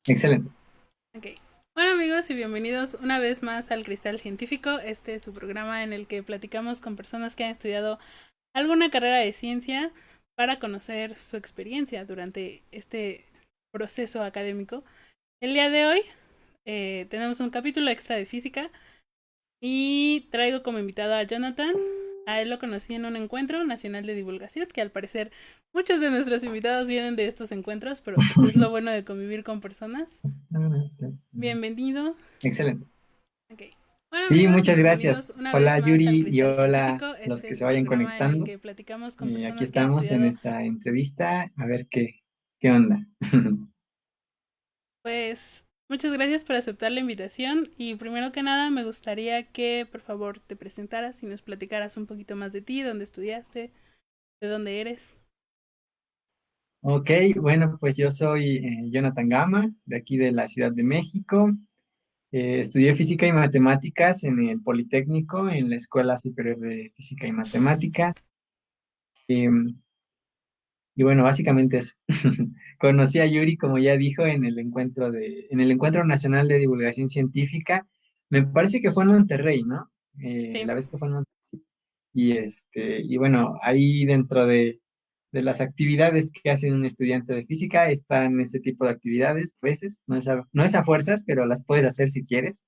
Excelente. Ok. Bueno amigos y bienvenidos una vez más al Cristal Científico. Este es su programa en el que platicamos con personas que han estudiado alguna carrera de ciencia para conocer su experiencia durante este proceso académico. El día de hoy tenemos un capítulo extra de física y traigo como invitado a Jonathan. A él lo conocí en un encuentro nacional de divulgación, que al parecer muchos de nuestros invitados vienen de estos encuentros, pero pues es lo bueno de convivir con personas. Bienvenido. Excelente. Ok. Bueno Sí, amigos y muchas bienvenidos gracias. una vez Hola más al Yuri y Cristal hola Científico. los Este que es se su vayan programa en el conectando. que platicamos con Aquí personas que han estamos en estudiado esta entrevista a ver qué onda. pues muchas gracias por aceptar la invitación y primero que nada me gustaría que por favor te presentaras y nos platicaras un poquito más de ti, dónde estudiaste, de dónde eres. Ok, bueno, pues yo soy Jonathan Gama, de aquí de la Ciudad de México. Estudié física y matemáticas en el Politécnico, en la Escuela Superior de Física y Matemática. Em, Y bueno, básicamente eso. Conocí a Yuri, como ya dijo, en el Encuentro Nacional de Divulgación Científica. Me parece que fue en Monterrey, ¿no? Sí. La vez que fue en Monterrey. Y bueno, ahí dentro de las actividades que hace un estudiante de física están ese tipo de actividades, a veces, no es a fuerzas, pero las puedes hacer si quieres.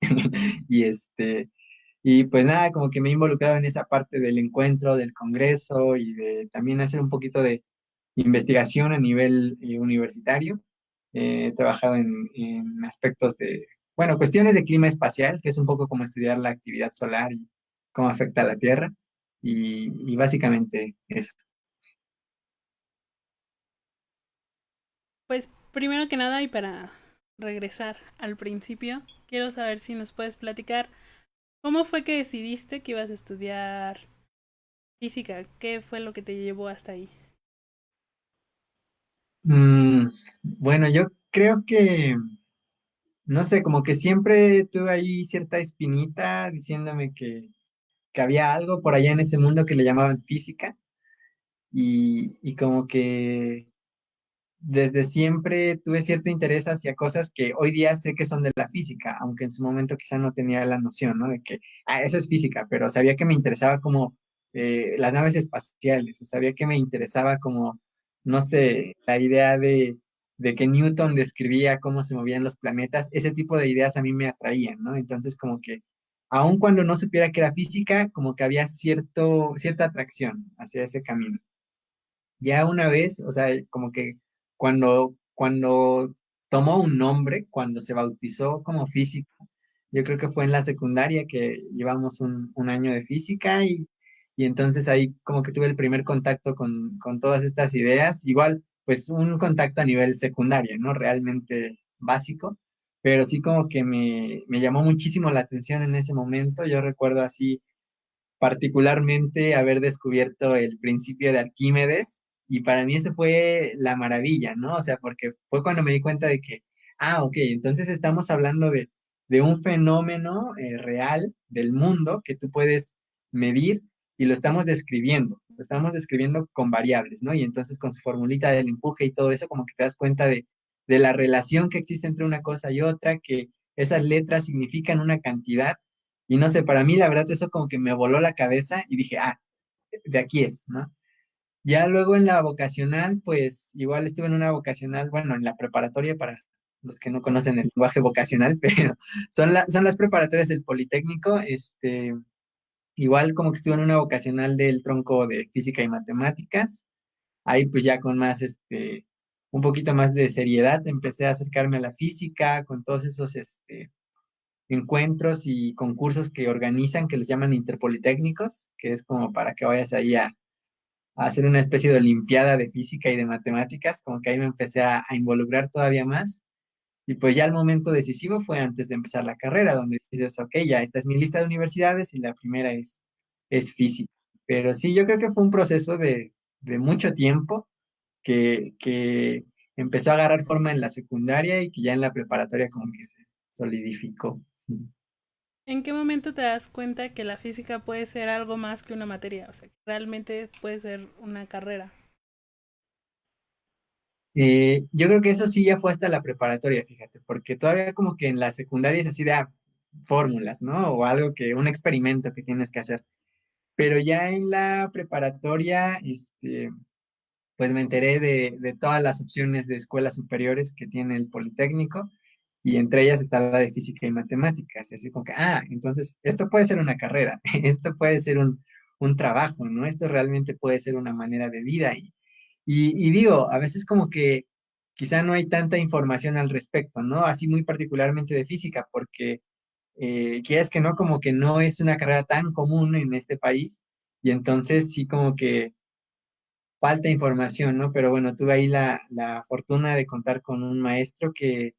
Y y pues nada, como que me he involucrado en esa parte del encuentro, del congreso y de también hacer un poquito de investigación a nivel universitario. He trabajado en aspectos de, bueno, cuestiones de clima espacial, que es un poco como estudiar la actividad solar y cómo afecta a la Tierra. Y básicamente eso. Pues primero que nada y para regresar al principio, quiero saber si nos puedes platicar cómo fue que decidiste que ibas a estudiar física, qué fue lo que te llevó hasta ahí. Bueno, yo creo que, no sé, como que siempre tuve ahí cierta espinita diciéndome que había algo por allá en ese mundo que le llamaban física y como que desde siempre tuve cierto interés hacia cosas que hoy día sé que son de la física, aunque en su momento quizá no tenía la noción, ¿no? De que, eso es física, pero sabía que me interesaba como las naves espaciales, o sabía que me interesaba como, no sé, la idea de que Newton describía cómo se movían los planetas, ese tipo de ideas a mí me atraían, ¿no? Entonces como que, aun cuando no supiera que era física, como que había cierta atracción hacia ese camino. Ya una vez, o sea, como que cuando tomó un nombre, cuando se bautizó como físico, yo creo que fue en la secundaria que llevamos un año de física y entonces ahí como que tuve el primer contacto con todas estas ideas, igual pues un contacto a nivel secundario, ¿no? Realmente básico, pero sí como que me llamó muchísimo la atención en ese momento, yo recuerdo así particularmente haber descubierto el principio de Arquímedes y para mí eso fue la maravilla, ¿no? O sea, porque fue cuando me di cuenta de que, ok, entonces estamos hablando de un fenómeno real del mundo que tú puedes medir y lo estamos describiendo con variables, ¿no? Y entonces con su formulita del empuje y todo eso, como que te das cuenta de la relación que existe entre una cosa y otra, que esas letras significan una cantidad y no sé, para mí la verdad eso como que me voló la cabeza y dije, de aquí es, ¿no? Ya luego en la vocacional, pues igual estuve en una vocacional, bueno, en la preparatoria para los que no conocen el lenguaje vocacional, pero son las preparatorias del Politécnico, igual como que estuve en una vocacional del tronco de física y matemáticas, ahí pues ya con más, un poquito más de seriedad empecé a acercarme a la física, con todos esos, encuentros y concursos que organizan, que les llaman interpolitécnicos, que es como para que vayas ahí a hacer una especie de olimpiada de física y de matemáticas, como que ahí me empecé a involucrar todavía más. Y pues ya el momento decisivo fue antes de empezar la carrera, donde dices, ok, ya esta es mi lista de universidades y la primera es física. Pero sí, yo creo que fue un proceso de mucho tiempo que empezó a agarrar forma en la secundaria y que ya en la preparatoria como que se solidificó. ¿En qué momento te das cuenta que la física puede ser algo más que una materia? O sea, que realmente puede ser una carrera. Yo creo que eso sí ya fue hasta la preparatoria, fíjate, porque todavía como que en la secundaria es así de fórmulas, ¿no? O algo un experimento que tienes que hacer. Pero ya en la preparatoria, pues me enteré de todas las opciones de escuelas superiores que tiene el Politécnico y entre ellas está la de física y matemáticas. Y así como que, entonces esto puede ser una carrera, esto puede ser un trabajo, ¿no? Esto realmente puede ser una manera de vida. Y digo, a veces como que quizá no hay tanta información al respecto, ¿no? Así muy particularmente de física, porque quieras que no, como que no es una carrera tan común en este país. Y entonces sí como que falta información, ¿no? Pero bueno, tuve ahí la fortuna de contar con un maestro que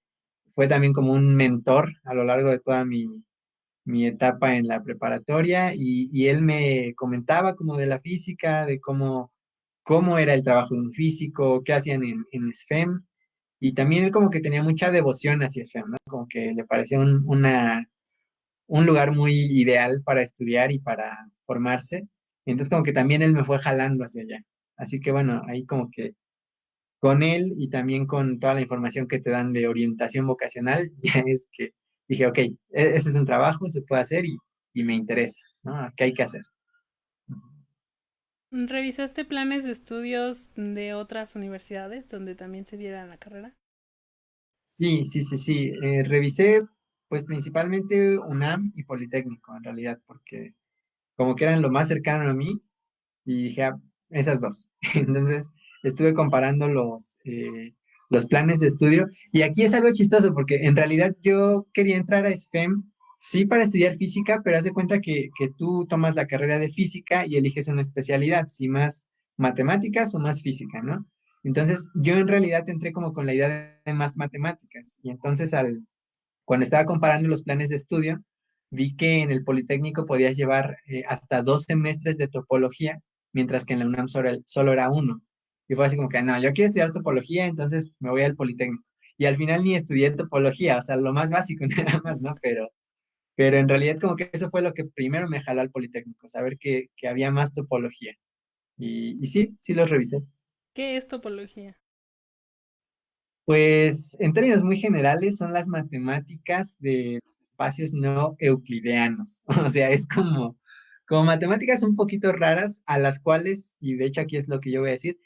fue también como un mentor a lo largo de toda mi etapa en la preparatoria y él me comentaba como de la física, de cómo era el trabajo de un físico, qué hacían en SFEM y también él como que tenía mucha devoción hacia SFEM, ¿no? Como que le parecía un lugar muy ideal para estudiar y para formarse. Y entonces como que también él me fue jalando hacia allá. Así que bueno, ahí como que con él y también con toda la información que te dan de orientación vocacional, ya es que dije, ok, ese es un trabajo, se puede hacer y me interesa, ¿no? ¿Qué hay que hacer? ¿Revisaste planes de estudios de otras universidades donde también se diera la carrera? Sí, sí, sí, sí. Revisé pues principalmente UNAM y Politécnico en realidad, porque como que eran lo más cercano a mí y dije, esas dos. Entonces, estuve comparando los planes de estudio y aquí es algo chistoso porque en realidad yo quería entrar a SFEM, sí para estudiar física, pero haz de cuenta que tú tomas la carrera de física y eliges una especialidad, si más matemáticas o más física, ¿no? Entonces, yo en realidad entré como con la idea de más matemáticas y entonces cuando estaba comparando los planes de estudio, vi que en el Politécnico podías llevar hasta 2 semestres de topología, mientras que en la UNAM solo era uno. Y fue así como que, no, yo quiero estudiar topología, entonces me voy al Politécnico. Y al final ni estudié topología, o sea, lo más básico nada más, ¿no? Pero en realidad como que eso fue lo que primero me jaló al Politécnico, saber que había más topología. Y sí, sí los revisé. ¿Qué es topología? Pues en términos muy generales son las matemáticas de espacios no euclideanos. O sea, es como matemáticas un poquito raras a las cuales, y de hecho aquí es lo que yo voy a decir,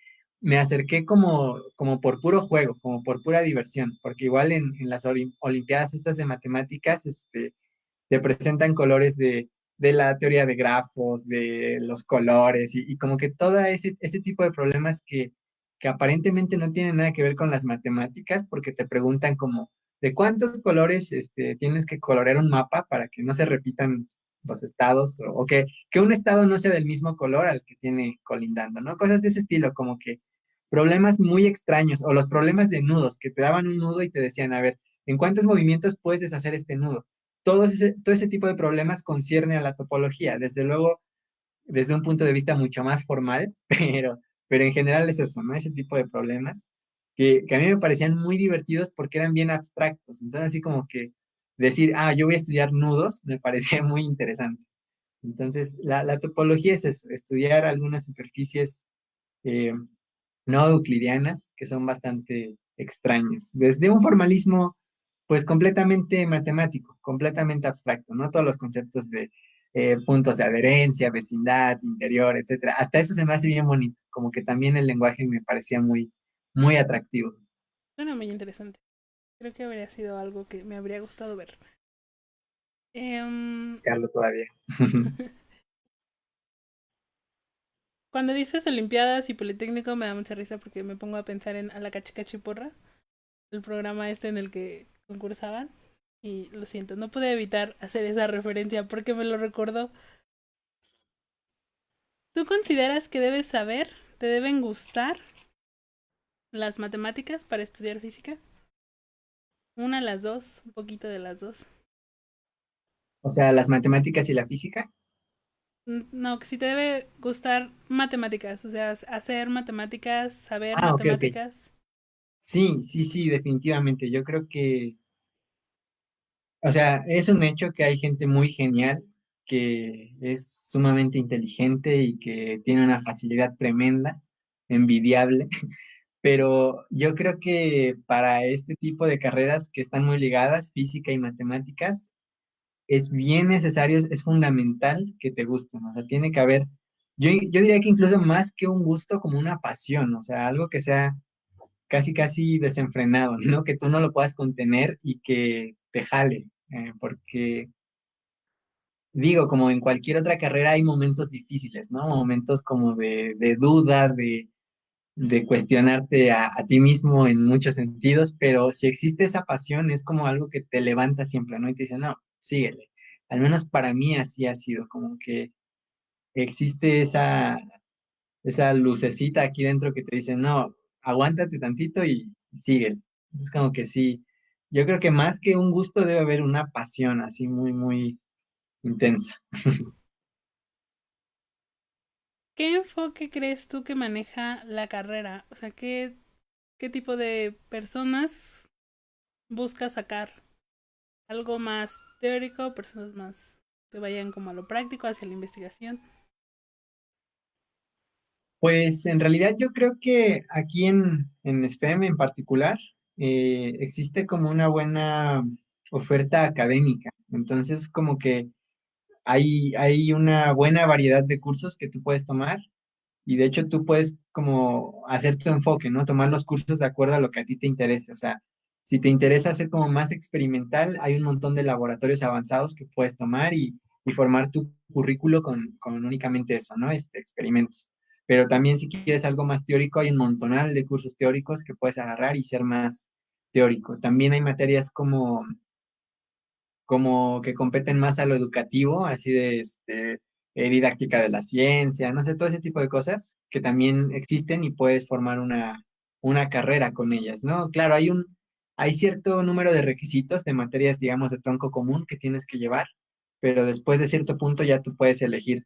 me acerqué como por puro juego, como por pura diversión, porque igual en las olimpiadas estas de matemáticas, te presentan colores de la teoría de grafos, de los colores y como que todo ese tipo de problemas que aparentemente no tienen nada que ver con las matemáticas porque te preguntan como de cuántos colores tienes que colorear un mapa para que no se repitan los estados o que un estado no sea del mismo color al que tiene colindando, ¿no? Cosas de ese estilo, como que problemas muy extraños o los problemas de nudos, que te daban un nudo y te decían, a ver, ¿en cuántos movimientos puedes deshacer este nudo? Todo ese tipo de problemas concierne a la topología, desde luego, desde un punto de vista mucho más formal, pero en general es eso, ¿no? Ese tipo de problemas que a mí me parecían muy divertidos porque eran bien abstractos. Entonces, así como que decir, yo voy a estudiar nudos, me parecía muy interesante. Entonces, la topología es eso, estudiar algunas superficies eh, no euclidianas que son bastante extrañas. Desde un formalismo, pues completamente matemático, completamente abstracto, ¿no? Todos los conceptos de puntos de adherencia, vecindad, interior, etcétera. Hasta eso se me hace bien bonito, como que también el lenguaje me parecía muy, muy atractivo, Suena muy interesante. Creo que habría sido algo que me habría gustado ver. Em, Carlos, todavía. Cuando dices Olimpiadas y Politécnico me da mucha risa porque me pongo a pensar en A la Cachicachiporra, el programa este en el que concursaban. Y lo siento, no pude evitar hacer esa referencia porque me lo recordó. ¿Tú consideras que debes saber, te deben gustar las matemáticas para estudiar física? Una, las dos, un poquito de las dos. O sea, las matemáticas y la física. No, que si te debe gustar matemáticas, o sea, hacer matemáticas, saber Ok, ok. matemáticas. Sí, sí, sí, definitivamente. Yo creo que o sea, es un hecho que hay gente muy genial, que es sumamente inteligente y que tiene una facilidad tremenda, envidiable, pero yo creo que para este tipo de carreras que están muy ligadas, física y matemáticas, es bien necesario, es fundamental que te gusten, o sea, tiene que haber, yo diría que incluso más que un gusto, como una pasión, o sea, algo que sea casi, casi desenfrenado, ¿no? Que tú no lo puedas contener y que te jale, porque digo, como en cualquier otra carrera hay momentos difíciles, ¿no? Momentos como de duda, de cuestionarte a ti mismo en muchos sentidos, pero si existe esa pasión es como algo que te levanta siempre, ¿no? Y te dice, no, síguele. Al menos para mí así ha sido, como que existe esa lucecita aquí dentro que te dice, no, aguántate tantito y síguele. Es como que sí, yo creo que más que un gusto debe haber una pasión así muy, muy intensa. ¿Qué enfoque crees tú que maneja la carrera? O sea, qué tipo de personas busca sacar? ¿Algo más teórico? ¿Personas más que vayan como a lo práctico, hacia la investigación? Pues en realidad yo creo que aquí en SFEM en particular existe como una buena oferta académica. Entonces como que hay una buena variedad de cursos que tú puedes tomar y de hecho tú puedes como hacer tu enfoque, ¿no? Tomar los cursos de acuerdo a lo que a ti te interese. O sea, si te interesa hacer como más experimental, hay un montón de laboratorios avanzados que puedes tomar y formar tu currículo con únicamente eso, ¿no? Experimentos. Pero también si quieres algo más teórico, hay un montonal de cursos teóricos que puedes agarrar y ser más teórico. También hay materias como que competen más a lo educativo, así de didáctica de la ciencia, no sé, todo ese tipo de cosas que también existen y puedes formar una carrera con ellas, ¿no? Claro, hay cierto número de requisitos de materias, digamos, de tronco común que tienes que llevar, pero después de cierto punto ya tú puedes elegir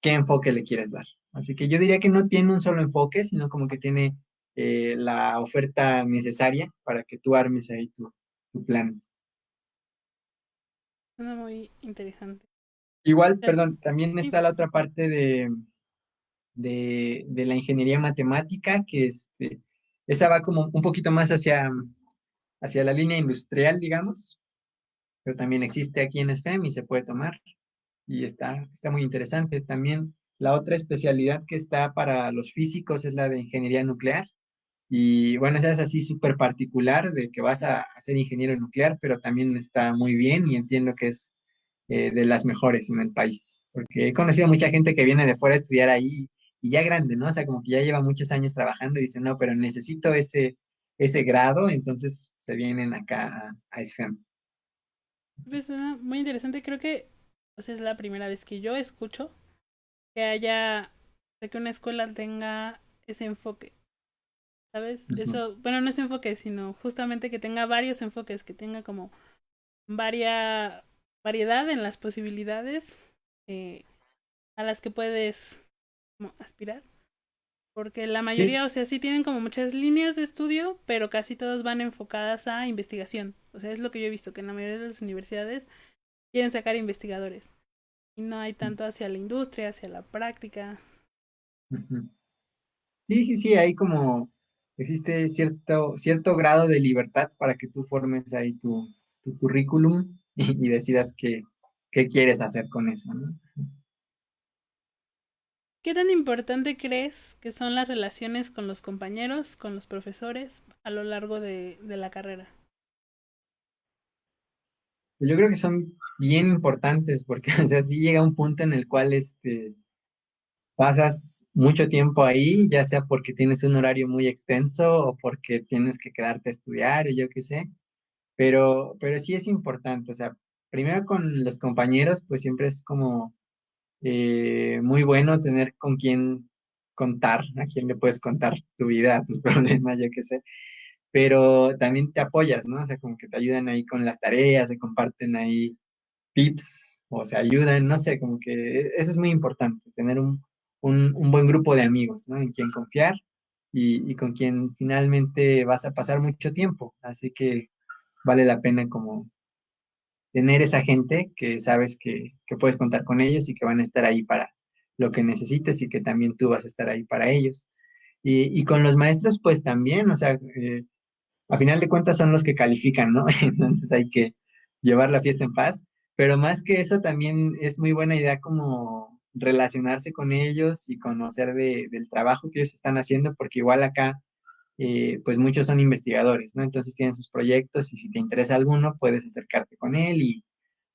qué enfoque le quieres dar. Así que yo diría que no tiene un solo enfoque, sino como que tiene la oferta necesaria para que tú armes ahí tu plan. Suena muy interesante. Igual, Eh, perdón, también Sí, está la otra parte de la ingeniería matemática, que esa va como un poquito más hacia la línea industrial, digamos, pero también existe aquí en STEM y se puede tomar y está muy interesante. También la otra especialidad que está para los físicos es la de ingeniería nuclear. Y bueno, esa es así súper particular de que vas a ser ingeniero nuclear, pero también está muy bien y entiendo que es de las mejores en el país, porque he conocido mucha gente que viene de fuera a estudiar ahí y ya grande, ¿no? O sea, como que ya lleva muchos años trabajando y dicen, no, pero necesito ese grado, entonces se vienen acá a SFEM. pues suena muy interesante. Creo que, o sea, es la primera vez que yo escucho que haya, de que una escuela tenga ese enfoque, ¿sabes? Ujú. Eso, bueno, no es enfoque, sino justamente que tenga varios enfoques, que tenga como varia, variedad en las posibilidades eh, a las que puedes como, aspirar. Porque la Sí, mayoría, o sea, sí tienen como muchas líneas de estudio, pero casi todas van enfocadas a investigación. O sea, es lo que yo he visto, que en la mayoría de las universidades quieren sacar investigadores. Y no hay tanto hacia la industria, hacia la práctica. ujú. Sí, sí, sí, ahí como existe cierto grado de libertad para que tú formes ahí tu currículum y decidas qué quieres hacer con eso, ¿no? ¿Qué tan importante crees que son las relaciones con los compañeros, con los profesores a lo largo de la carrera? Yo creo que son bien importantes porque, o sea, sí llega un punto en el cual pasas mucho tiempo ahí, ya sea porque tienes un horario muy extenso o porque tienes que quedarte a estudiar o yo qué sé, pero sí es importante, o sea, primero con los compañeros, pues siempre es como muy bueno tener con quién contar, a quién le puedes contar tu vida, tus problemas, yo qué sé, pero también te apoyas, ¿no? O sea, como que te ayudan ahí con las tareas, se comparten ahí tips o se ayudan, no sé, como que eso es muy importante, tener un buen grupo de amigos, ¿no? En quien confiar y con quien finalmente vas a pasar mucho tiempo. Así que vale la pena como tener esa gente que sabes que puedes contar con ellos y que van a estar ahí para lo que necesites y que también tú vas a estar ahí para ellos. Y con los maestros, pues también, o sea, a final de cuentas son los que califican, ¿no? Entonces hay que llevar la fiesta en paz, pero más que eso también es muy buena idea como relacionarse con ellos y conocer del trabajo que ellos están haciendo, porque igual acá, pues muchos son investigadores, ¿no? Entonces tienen sus proyectos y si te interesa alguno, puedes acercarte con él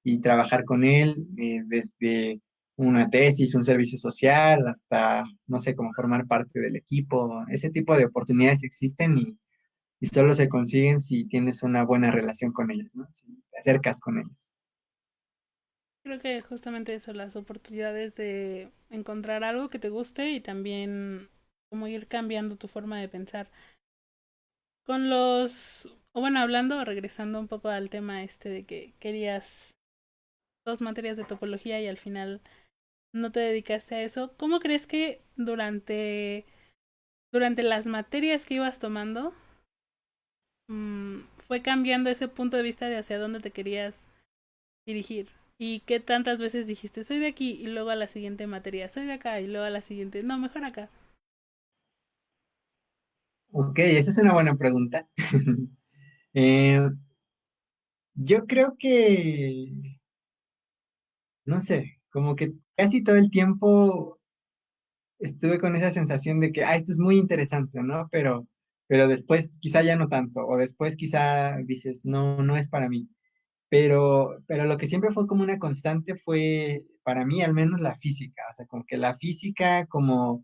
y trabajar con él desde una tesis, un servicio social, hasta, no sé, cómo formar parte del equipo. Ese tipo de oportunidades existen y solo se consiguen si tienes una buena relación con ellos, ¿no? Si te acercas con ellos. Creo que justamente eso, las oportunidades de encontrar algo que te guste y también como ir cambiando tu forma de pensar. Con o bueno, hablando, regresando un poco al tema este de que querías dos materias de topología y al final no te dedicaste a eso, ¿cómo crees que durante las materias que ibas tomando fue cambiando ese punto de vista de hacia dónde te querías dirigir? ¿Y qué tantas veces dijiste, soy de aquí y luego a la siguiente materia, soy de acá y luego a la siguiente, no, mejor acá? Ok, esa es una buena pregunta. Eh, yo creo que, no sé, como que casi todo el tiempo estuve con esa sensación de que, esto es muy interesante, ¿no? Pero después quizá ya no tanto, o después quizá dices, no, no es para mí. Pero lo que siempre fue como una constante fue, para mí al menos, la física. O sea, como que la física como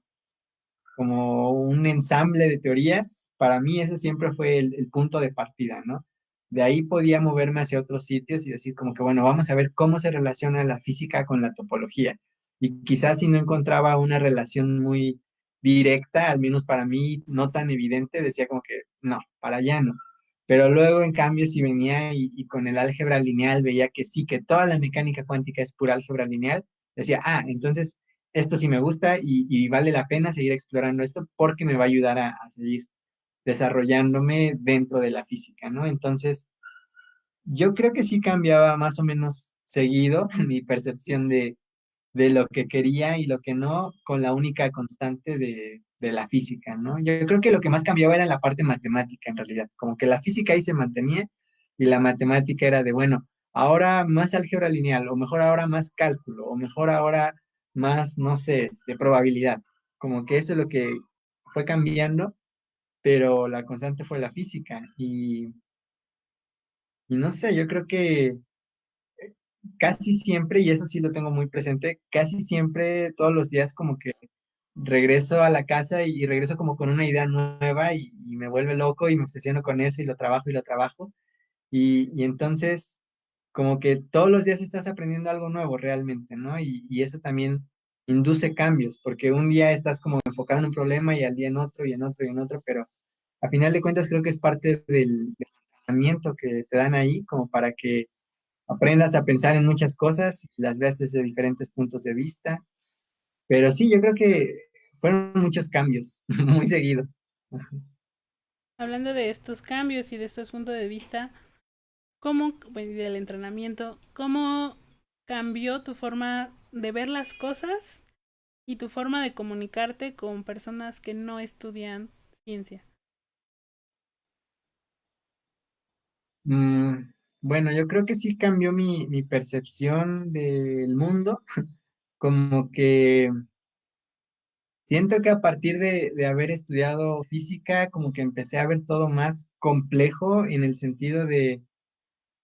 un ensamble de teorías, para mí eso siempre fue el punto de partida, ¿no? De ahí podía moverme hacia otros sitios y decir como que, bueno, vamos a ver cómo se relaciona la física con la topología. Y quizás si no encontraba una relación muy directa, al menos para mí no tan evidente, decía como que, no, para allá no. Pero luego, en cambio, si venía y con el álgebra lineal veía que sí, que toda la mecánica cuántica es pura álgebra lineal, decía, entonces esto sí me gusta y vale la pena seguir explorando esto porque me va a ayudar a seguir desarrollándome dentro de la física, ¿no? Entonces, yo creo que sí cambiaba más o menos seguido mi percepción de lo que quería y lo que no, con la única constante de la física, ¿no? Yo creo que lo que más cambiaba era la parte matemática, en realidad, como que la física ahí se mantenía y la matemática era de, bueno, ahora más álgebra lineal, o mejor ahora más cálculo, o mejor ahora más, no sé, de probabilidad. Como que eso es lo que fue cambiando, pero la constante fue la física. Y no sé, yo creo que casi siempre, y eso sí lo tengo muy presente, casi siempre, todos los días como que regreso a la casa y regreso como con una idea nueva y me vuelve loco y me obsesiono con eso y lo trabajo y lo trabajo. Y entonces como que todos los días estás aprendiendo algo nuevo realmente, ¿no? Y eso también induce cambios, porque un día estás como enfocado en un problema y al día en otro y en otro y en otro, pero a final de cuentas creo que es parte del entrenamiento que te dan ahí como para que aprendas a pensar en muchas cosas y las veas desde diferentes puntos de vista. Pero sí, yo creo que fueron muchos cambios, muy seguido. Hablando de estos cambios y de estos puntos de vista, ¿cómo, bueno, y del entrenamiento, cómo cambió tu forma de ver las cosas y tu forma de comunicarte con personas que no estudian ciencia? Mm, bueno, yo creo que sí cambió mi percepción del mundo, como que siento que a partir de haber estudiado física, como que empecé a ver todo más complejo en el sentido de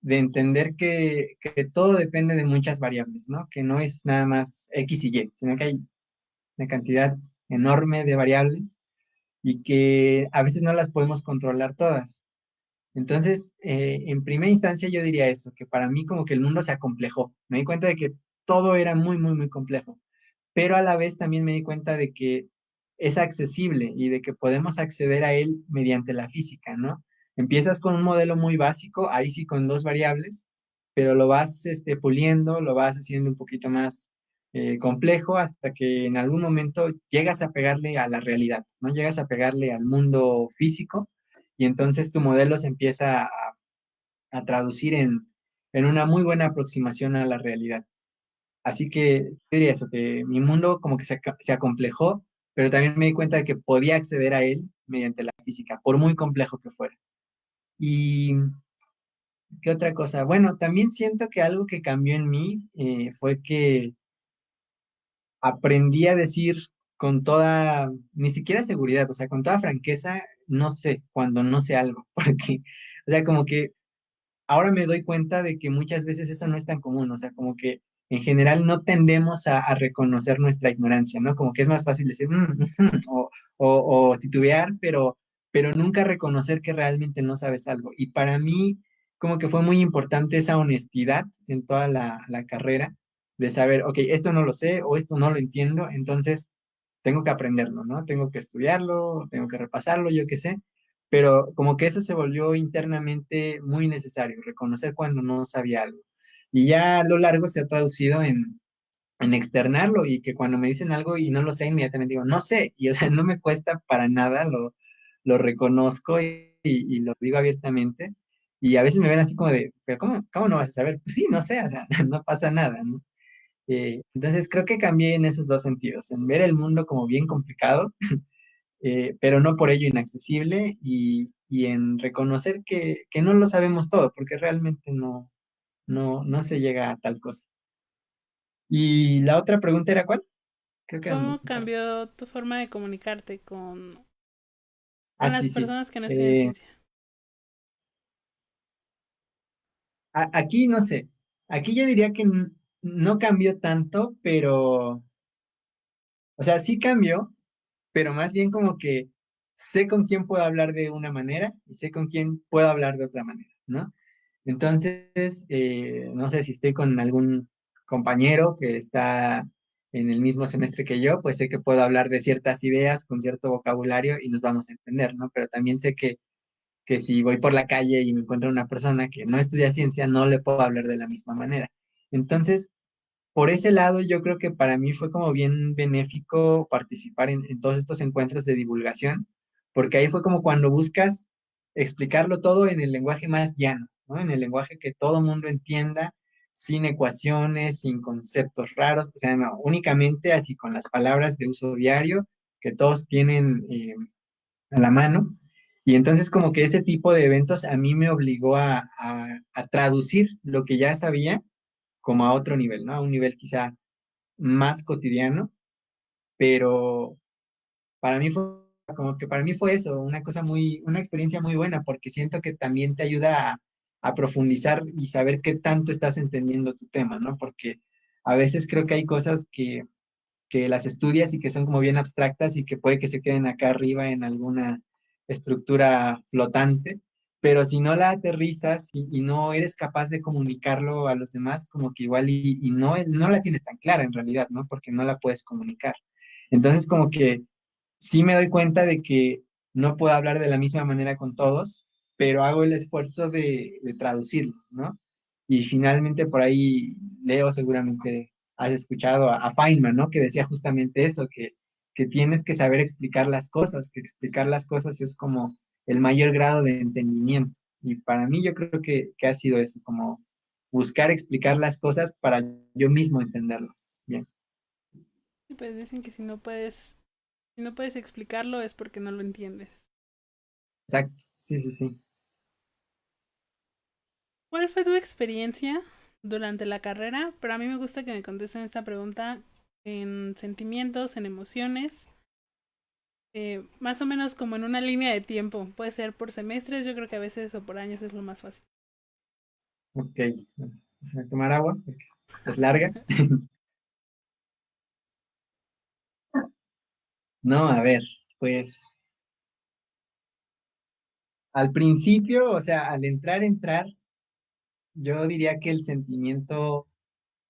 entender que todo depende de muchas variables, ¿no? Que no es nada más X y Y, sino que hay una cantidad enorme de variables y que a veces no las podemos controlar todas. Entonces, en primera instancia yo diría eso, que para mí como que el mundo se acomplejó. Me di cuenta de que todo era muy, muy, muy complejo, pero a la vez también me di cuenta de que es accesible y de que podemos acceder a él mediante la física, ¿no? Empiezas con un modelo muy básico, ahí sí con dos variables, pero lo vas puliendo, lo vas haciendo un poquito más complejo hasta que en algún momento llegas a pegarle a la realidad, ¿no? Llegas a pegarle al mundo físico y entonces tu modelo se empieza a traducir en una muy buena aproximación a la realidad. Así que diría eso, que mi mundo como que se acomplejó pero también me di cuenta de que podía acceder a él mediante la física, por muy complejo que fuera. ¿Y qué otra cosa? Bueno, también siento que algo que cambió en mí fue que aprendí a decir con toda, ni siquiera seguridad, o sea, con toda franqueza, no sé, cuando no sé algo, porque, o sea, como que ahora me doy cuenta de que muchas veces eso no es tan común, o sea, como que en general no tendemos a reconocer nuestra ignorancia, ¿no? Como que es más fácil decir, ujú", o titubear, pero nunca reconocer que realmente no sabes algo. Y para mí, como que fue muy importante esa honestidad en toda la carrera, de saber, ok, esto no lo sé o esto no lo entiendo, entonces tengo que aprenderlo, ¿no? Tengo que estudiarlo, tengo que repasarlo, yo qué sé, pero como que eso se volvió internamente muy necesario, reconocer cuando no sabía algo. Y ya a lo largo se ha traducido en externarlo y que cuando me dicen algo y no lo sé, inmediatamente digo, no sé, y o sea, no me cuesta para nada, lo reconozco y lo digo abiertamente. Y a veces me ven así como de, pero ¿cómo no vas a saber? Pues sí, no sé, o sea, no pasa nada, ¿no? Entonces creo que cambié en esos dos sentidos, en ver el mundo como bien complicado, pero no por ello inaccesible y en reconocer que no lo sabemos todo, porque realmente no se llega a tal cosa. Y la otra pregunta era ¿cuál? Creo que eran dos. ¿Cómo cambió tu forma de comunicarte con Ah, las sí, sí. personas que no estudian Eh, ciencia? aquí no sé, aquí yo diría que no cambió tanto, pero, o sea, sí cambió, pero más bien como que sé con quién puedo hablar de una manera y sé con quién puedo hablar de otra manera, ¿no? Entonces, no sé si estoy con algún compañero que está en el mismo semestre que yo, pues sé que puedo hablar de ciertas ideas con cierto vocabulario y nos vamos a entender, ¿no? Pero también sé que si voy por la calle y me encuentro una persona que no estudia ciencia, no le puedo hablar de la misma manera. Entonces, por ese lado, yo creo que para mí fue como bien benéfico participar en todos estos encuentros de divulgación, porque ahí fue como cuando buscas explicarlo todo en el lenguaje más llano, ¿no? En el lenguaje que todo mundo entienda, sin ecuaciones, sin conceptos raros, o sea, no, únicamente así con las palabras de uso diario que todos tienen a la mano. Y entonces como que ese tipo de eventos a mí me obligó a traducir lo que ya sabía como a otro nivel, ¿no? A un nivel quizá más cotidiano, pero para mí fue como que para mí fue eso, una cosa muy, una experiencia muy buena, porque siento que también te ayuda a profundizar y saber qué tanto estás entendiendo tu tema, ¿no? Porque a veces creo que hay cosas que las estudias y que son como bien abstractas y que puede que se queden acá arriba en alguna estructura flotante, pero si no la aterrizas y no eres capaz de comunicarlo a los demás, como que igual y no la tienes tan clara en realidad, ¿no? Porque no la puedes comunicar. Entonces, como que sí me doy cuenta de que no puedo hablar de la misma manera con todos, pero hago el esfuerzo de traducirlo, ¿no? Y finalmente por ahí leo, seguramente has escuchado a Feynman, ¿no? Que decía justamente eso, que tienes que saber explicar las cosas, que explicar las cosas es como el mayor grado de entendimiento. Y para mí yo creo que ha sido eso, como buscar explicar las cosas para yo mismo entenderlas. Bien, Y pues dicen que si no puedes explicarlo es porque no lo entiendes. exacto, sí, sí, sí. ¿Cuál fue tu experiencia durante la carrera? Pero a mí me gusta que me contesten esta pregunta en sentimientos, en emociones, más o menos como en una línea de tiempo. Puede ser por semestres, yo creo que a veces o por años es lo más fácil. Ok, a tomar agua, porque es larga. No, a ver, pues al principio, o sea, al entrar, yo diría que el sentimiento,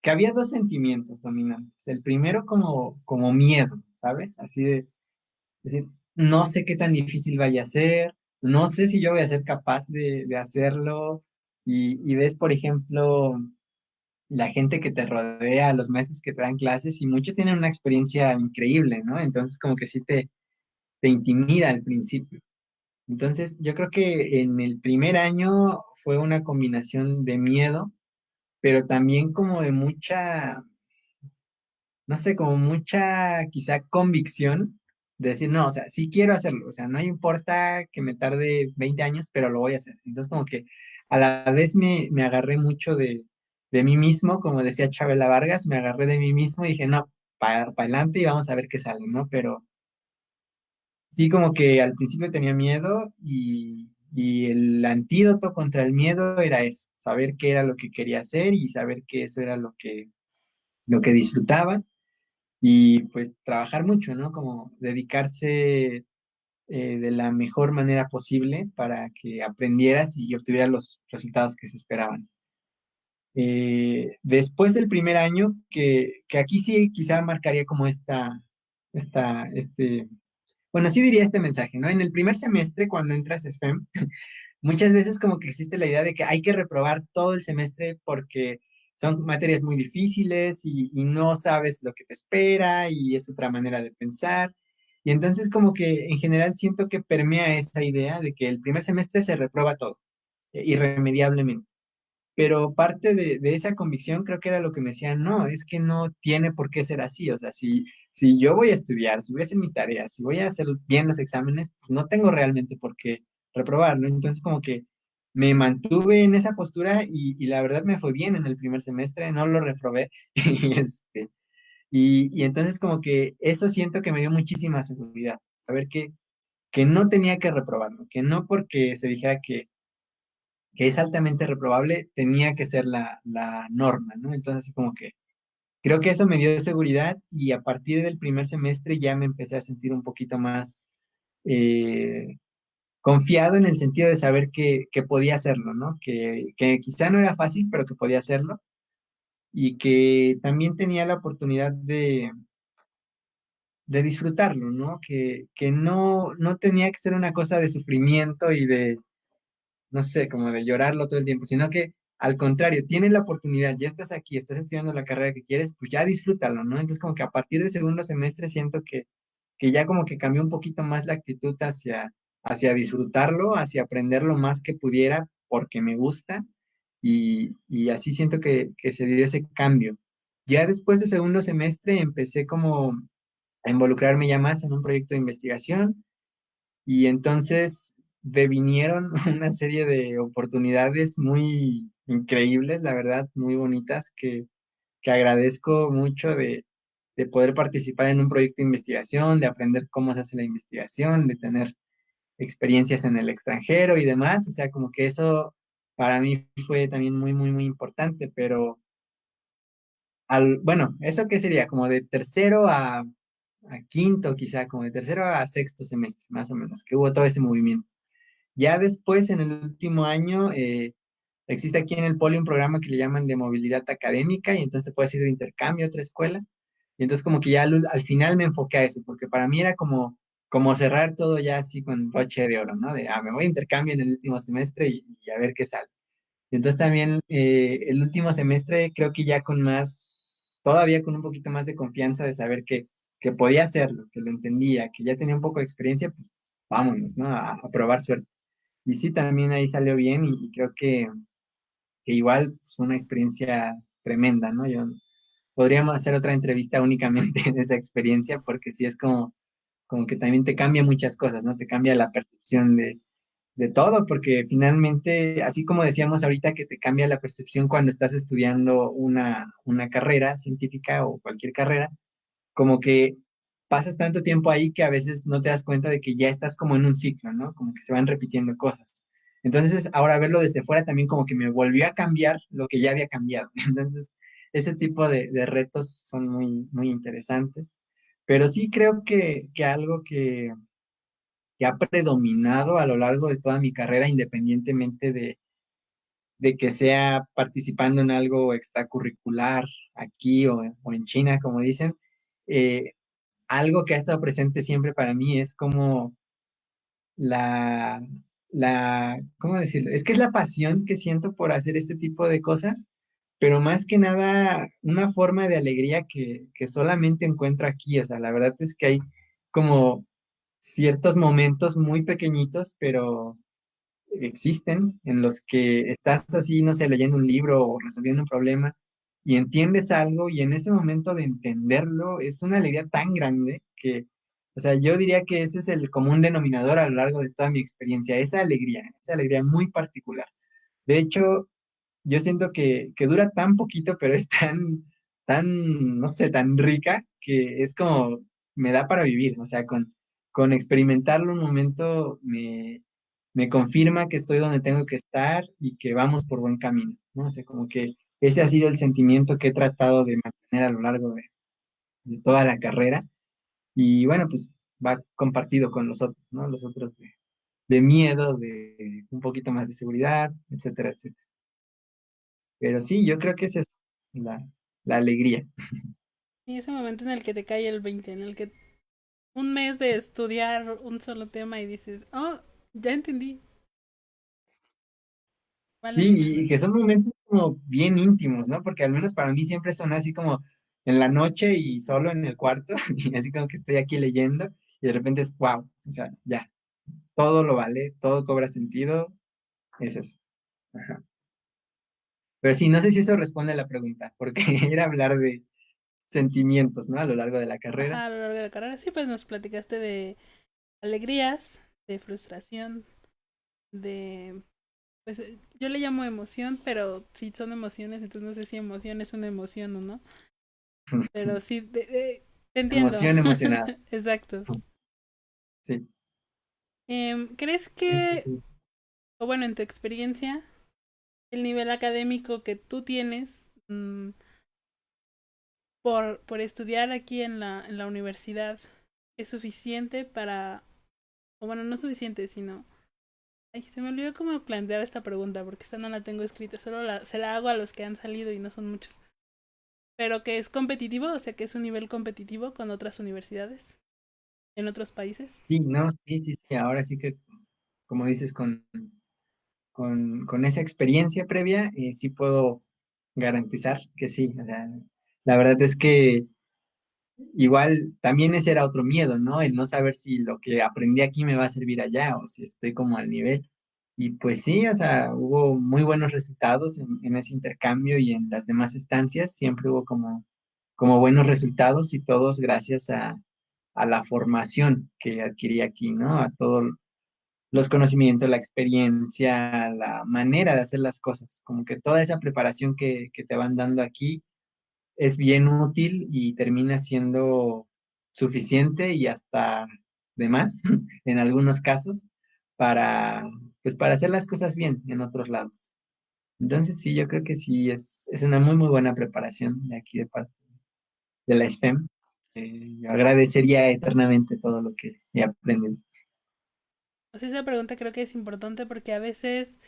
que había dos sentimientos dominantes. El primero como miedo, ¿sabes? Así de decir, no sé qué tan difícil vaya a ser, no sé si yo voy a ser capaz de hacerlo. Y ves, por ejemplo, la gente que te rodea, los maestros que te dan clases, y muchos tienen una experiencia increíble, ¿no? Entonces, como que sí te intimida al principio. Entonces, yo creo que en el primer año fue una combinación de miedo, pero también como de mucha, no sé, como mucha quizá convicción, de decir, no, o sea, sí quiero hacerlo, o sea, no importa que me tarde 20 años, pero lo voy a hacer. Entonces, como que a la vez me agarré mucho de mí mismo, como decía Chabela Vargas, me agarré de mí mismo y dije, no, para adelante y vamos a ver qué sale, ¿no? Pero sí, como que al principio tenía miedo y el antídoto contra el miedo era eso, saber qué era lo que quería hacer y saber que eso era lo que disfrutaba y pues trabajar mucho, ¿no? Como dedicarse de la mejor manera posible para que aprendieras y obtuvieras los resultados que se esperaban. Después del primer año, que aquí sí quizá marcaría como este, bueno, sí diría este mensaje, ¿no? En el primer semestre, cuando entras a SFEM, muchas veces como que existe la idea de que hay que reprobar todo el semestre porque son materias muy difíciles y no sabes lo que te espera y es otra manera de pensar. Y entonces como que en general siento que permea esa idea de que el primer semestre se reprueba todo, irremediablemente. Pero parte de esa convicción creo que era lo que me decían, no, es que no tiene por qué ser así. O sea, si yo voy a estudiar, si voy a hacer mis tareas, si voy a hacer bien los exámenes, pues no tengo realmente por qué reprobar, ¿no? Entonces como que me mantuve en esa postura y la verdad me fue bien en el primer semestre, no lo reprobé. Y, y entonces como que eso siento que me dio muchísima seguridad, saber que no tenía que reprobarlo, que no porque se dijera que es altamente reprobable, tenía que ser la norma, ¿no? Entonces, así como que creo que eso me dio seguridad y a partir del primer semestre ya me empecé a sentir un poquito más eh, confiado en el sentido de saber que podía hacerlo, ¿no? Que quizá no era fácil, pero que podía hacerlo y que también tenía la oportunidad de disfrutarlo, ¿no? Que no tenía que ser una cosa de sufrimiento y de no sé, como de llorarlo todo el tiempo, sino que al contrario, tienes la oportunidad, ya estás aquí, estás estudiando la carrera que quieres, pues ya disfrútalo, ¿no? Entonces como que a partir del segundo semestre siento que ya como que cambió un poquito más la actitud hacia disfrutarlo, hacia aprender lo más que pudiera porque me gusta y así siento que se dio ese cambio. Ya después del segundo semestre empecé como a involucrarme ya más en un proyecto de investigación y entonces devinieron una serie de oportunidades muy increíbles, la verdad, muy bonitas, que agradezco mucho de poder participar en un proyecto de investigación, de aprender cómo se hace la investigación, de tener experiencias en el extranjero y demás. O sea, como que eso para mí fue también muy, muy, muy importante, pero bueno, ¿eso qué sería? Como de tercero a quinto, quizá, como de tercero a sexto semestre, más o menos, que hubo todo ese movimiento. Ya después, en el último año, existe aquí en el Poli un programa que le llaman de movilidad académica y entonces te puedes ir de intercambio a otra escuela. Y entonces como que ya al final me enfoqué a eso, porque para mí era como cerrar todo ya así con broche de oro, ¿no? De, me voy de intercambio en el último semestre y a ver qué sale. Y entonces también el último semestre creo que ya con más, todavía con un poquito más de confianza de saber que podía hacerlo, que lo entendía, que ya tenía un poco de experiencia, pues vámonos, ¿no? A probar suerte. Y sí, también ahí salió bien y creo que igual fue una experiencia tremenda, ¿no? Podríamos hacer otra entrevista únicamente de esa experiencia porque sí es como que también te cambia muchas cosas, ¿no? Te cambia la percepción de todo, porque finalmente, así como decíamos ahorita que te cambia la percepción cuando estás estudiando una carrera científica o cualquier carrera, como que pasas tanto tiempo ahí que a veces no te das cuenta de que ya estás como en un ciclo, ¿no? Como que se van repitiendo cosas. Entonces, ahora verlo desde fuera también como que me volvió a cambiar lo que ya había cambiado. Entonces, ese tipo de retos son muy, muy interesantes. Pero sí creo que algo que ha predominado a lo largo de toda mi carrera, independientemente de que sea participando en algo extracurricular aquí o en China, como dicen, eh, algo que ha estado presente siempre para mí es como la, ¿cómo decirlo? Es que es la pasión que siento por hacer este tipo de cosas, pero más que nada una forma de alegría que solamente encuentro aquí. O sea, la verdad es que hay como ciertos momentos muy pequeñitos, pero existen en los que estás así, no sé, leyendo un libro o resolviendo un problema y entiendes algo y en ese momento de entenderlo es una alegría tan grande O sea, yo diría que ese es el común denominador a lo largo de toda mi experiencia, esa alegría muy particular. De hecho, yo siento que dura tan poquito, pero es tan, no sé, tan rica que es como, me da para vivir. O sea, con experimentarlo un momento me confirma que estoy donde tengo que estar y que vamos por buen camino, ¿no? O sea, como que ese ha sido el sentimiento que he tratado de mantener a lo largo de toda la carrera. Y bueno, pues va compartido con los otros, ¿no? Los otros de miedo, de un poquito más de seguridad, etcétera, etcétera. Pero sí, yo creo que esa es la, la alegría. Y ese momento en el que te cae el 20, en el que un mes de estudiar un solo tema y dices, oh, ya entendí, ¿vale? Sí, y que son momentos como bien íntimos, ¿no? Porque al menos para mí siempre son así como en la noche y solo en el cuarto, y así como que estoy aquí leyendo, y de repente es wow, o sea, ya, todo lo vale, todo cobra sentido, es eso. Ajá. Pero sí, no sé si eso responde a la pregunta, porque era hablar de sentimientos, ¿no? A lo largo de la carrera. Ajá, a lo largo de la carrera. Sí, pues nos platicaste de alegrías, de frustración, de... Pues yo le llamo emoción, pero si son emociones, entonces no sé si emoción es una emoción o no. Pero sí, te entiendo. Emoción emocionada. Exacto. Sí, ¿Crees sí, sí, que, sí. o bueno, en tu experiencia, el nivel académico que tú tienes por estudiar aquí en la universidad es suficiente para, o bueno, no suficiente, sino... Ay, se me olvidó cómo planteaba esta pregunta, porque esta no la tengo escrita, solo se la hago a los que han salido y no son muchos. Pero que es competitivo, o sea que es un nivel competitivo con otras universidades en otros países. Sí, no, sí, sí, sí. Ahora sí que, como dices, con esa experiencia previa, sí puedo garantizar que sí. O sea, la verdad es que igual también ese era otro miedo, ¿no? El no saber si lo que aprendí aquí me va a servir allá o si estoy como al nivel. Y pues sí, o sea, hubo muy buenos resultados en ese intercambio y en las demás estancias. Siempre hubo como buenos resultados y todos gracias a la formación que adquirí aquí, ¿no? A todos los conocimientos, la experiencia, la manera de hacer las cosas, como que toda esa preparación que te van dando aquí es bien útil y termina siendo suficiente y hasta de más en algunos casos para, pues para hacer las cosas bien en otros lados. Entonces sí, yo creo que sí es una muy, muy buena preparación de aquí de parte de la SFEM. Yo agradecería eternamente todo lo que he aprendido. O sea, esa pregunta creo que es importante porque a veces,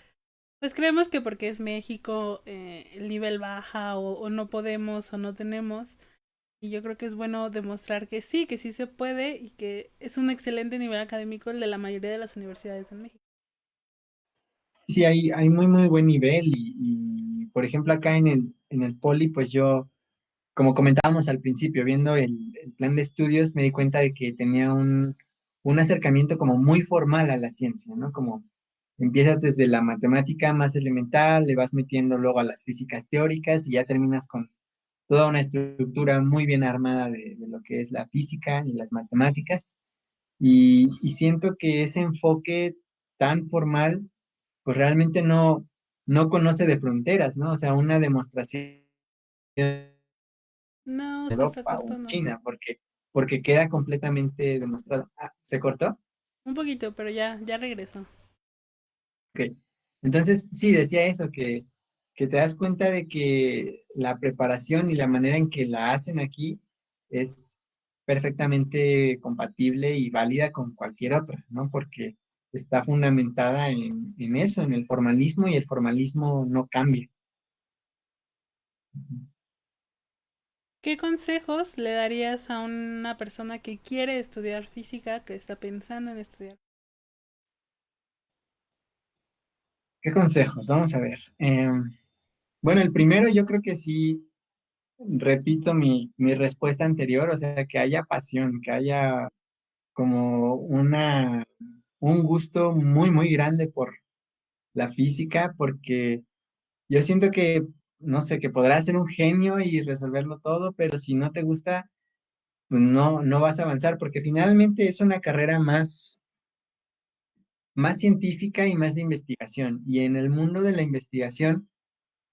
pues creemos que porque es México el nivel baja o no podemos o no tenemos. Y yo creo que es bueno demostrar que sí se puede y que es un excelente nivel académico el de la mayoría de las universidades en México. Sí, hay muy, muy buen nivel por ejemplo, acá en el Poli, pues yo, como comentábamos al principio, viendo el plan de estudios, me di cuenta de que tenía un acercamiento como muy formal a la ciencia, ¿no? Como empiezas desde la matemática más elemental, le vas metiendo luego a las físicas teóricas y ya terminas con toda una estructura muy bien armada de lo que es la física y las matemáticas. Y siento que ese enfoque tan formal pues realmente no conoce de fronteras, ¿no? O sea, una demostración de No, se está Europa o cortando. China, porque queda completamente demostrado. Ah, ¿se cortó? Un poquito, pero ya regresó. Ok. Entonces, sí, decía eso, que te das cuenta de que la preparación y la manera en que la hacen aquí es perfectamente compatible y válida con cualquier otra, ¿no? Porque está fundamentada en eso, en el formalismo, y el formalismo no cambia. ¿Qué consejos le darías a una persona que quiere estudiar física, que está pensando en estudiar? ¿Qué consejos? Vamos a ver. Bueno, el primero yo creo que sí, repito mi respuesta anterior, o sea, que haya pasión, que haya como un gusto muy, muy grande por la física, porque yo siento que, no sé, que podrás ser un genio y resolverlo todo, pero si no te gusta, pues no vas a avanzar porque finalmente es una carrera más científica y más de investigación. Y en el mundo de la investigación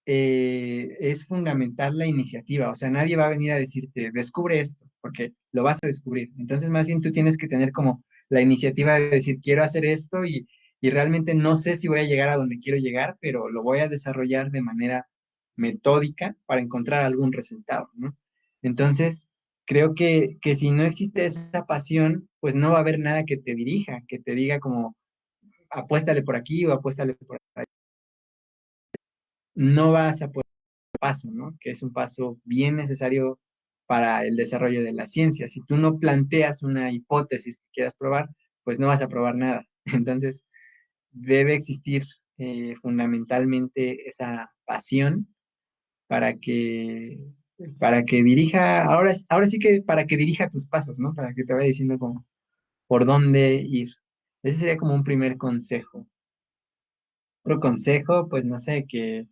es fundamental la iniciativa. O sea, nadie va a venir a decirte, descubre esto, porque lo vas a descubrir. Entonces, más bien tú tienes que tener como la iniciativa de decir, quiero hacer esto y realmente no sé si voy a llegar a donde quiero llegar, pero lo voy a desarrollar de manera metódica para encontrar algún resultado, ¿no? Entonces, creo que si no existe esa pasión, pues no va a haber nada que te dirija, que te diga como, apuéstale por aquí o apuéstale por ahí. No vas a poder paso, ¿no? Que es un paso bien necesario para el desarrollo de la ciencia. Si tú no planteas una hipótesis que quieras probar, pues no vas a probar nada. Entonces, debe existir fundamentalmente esa pasión para que, para que dirija, ahora sí que para que dirija tus pasos, ¿no? Para que te vaya diciendo como por dónde ir. Ese sería como un primer consejo. Otro consejo, pues no sé, que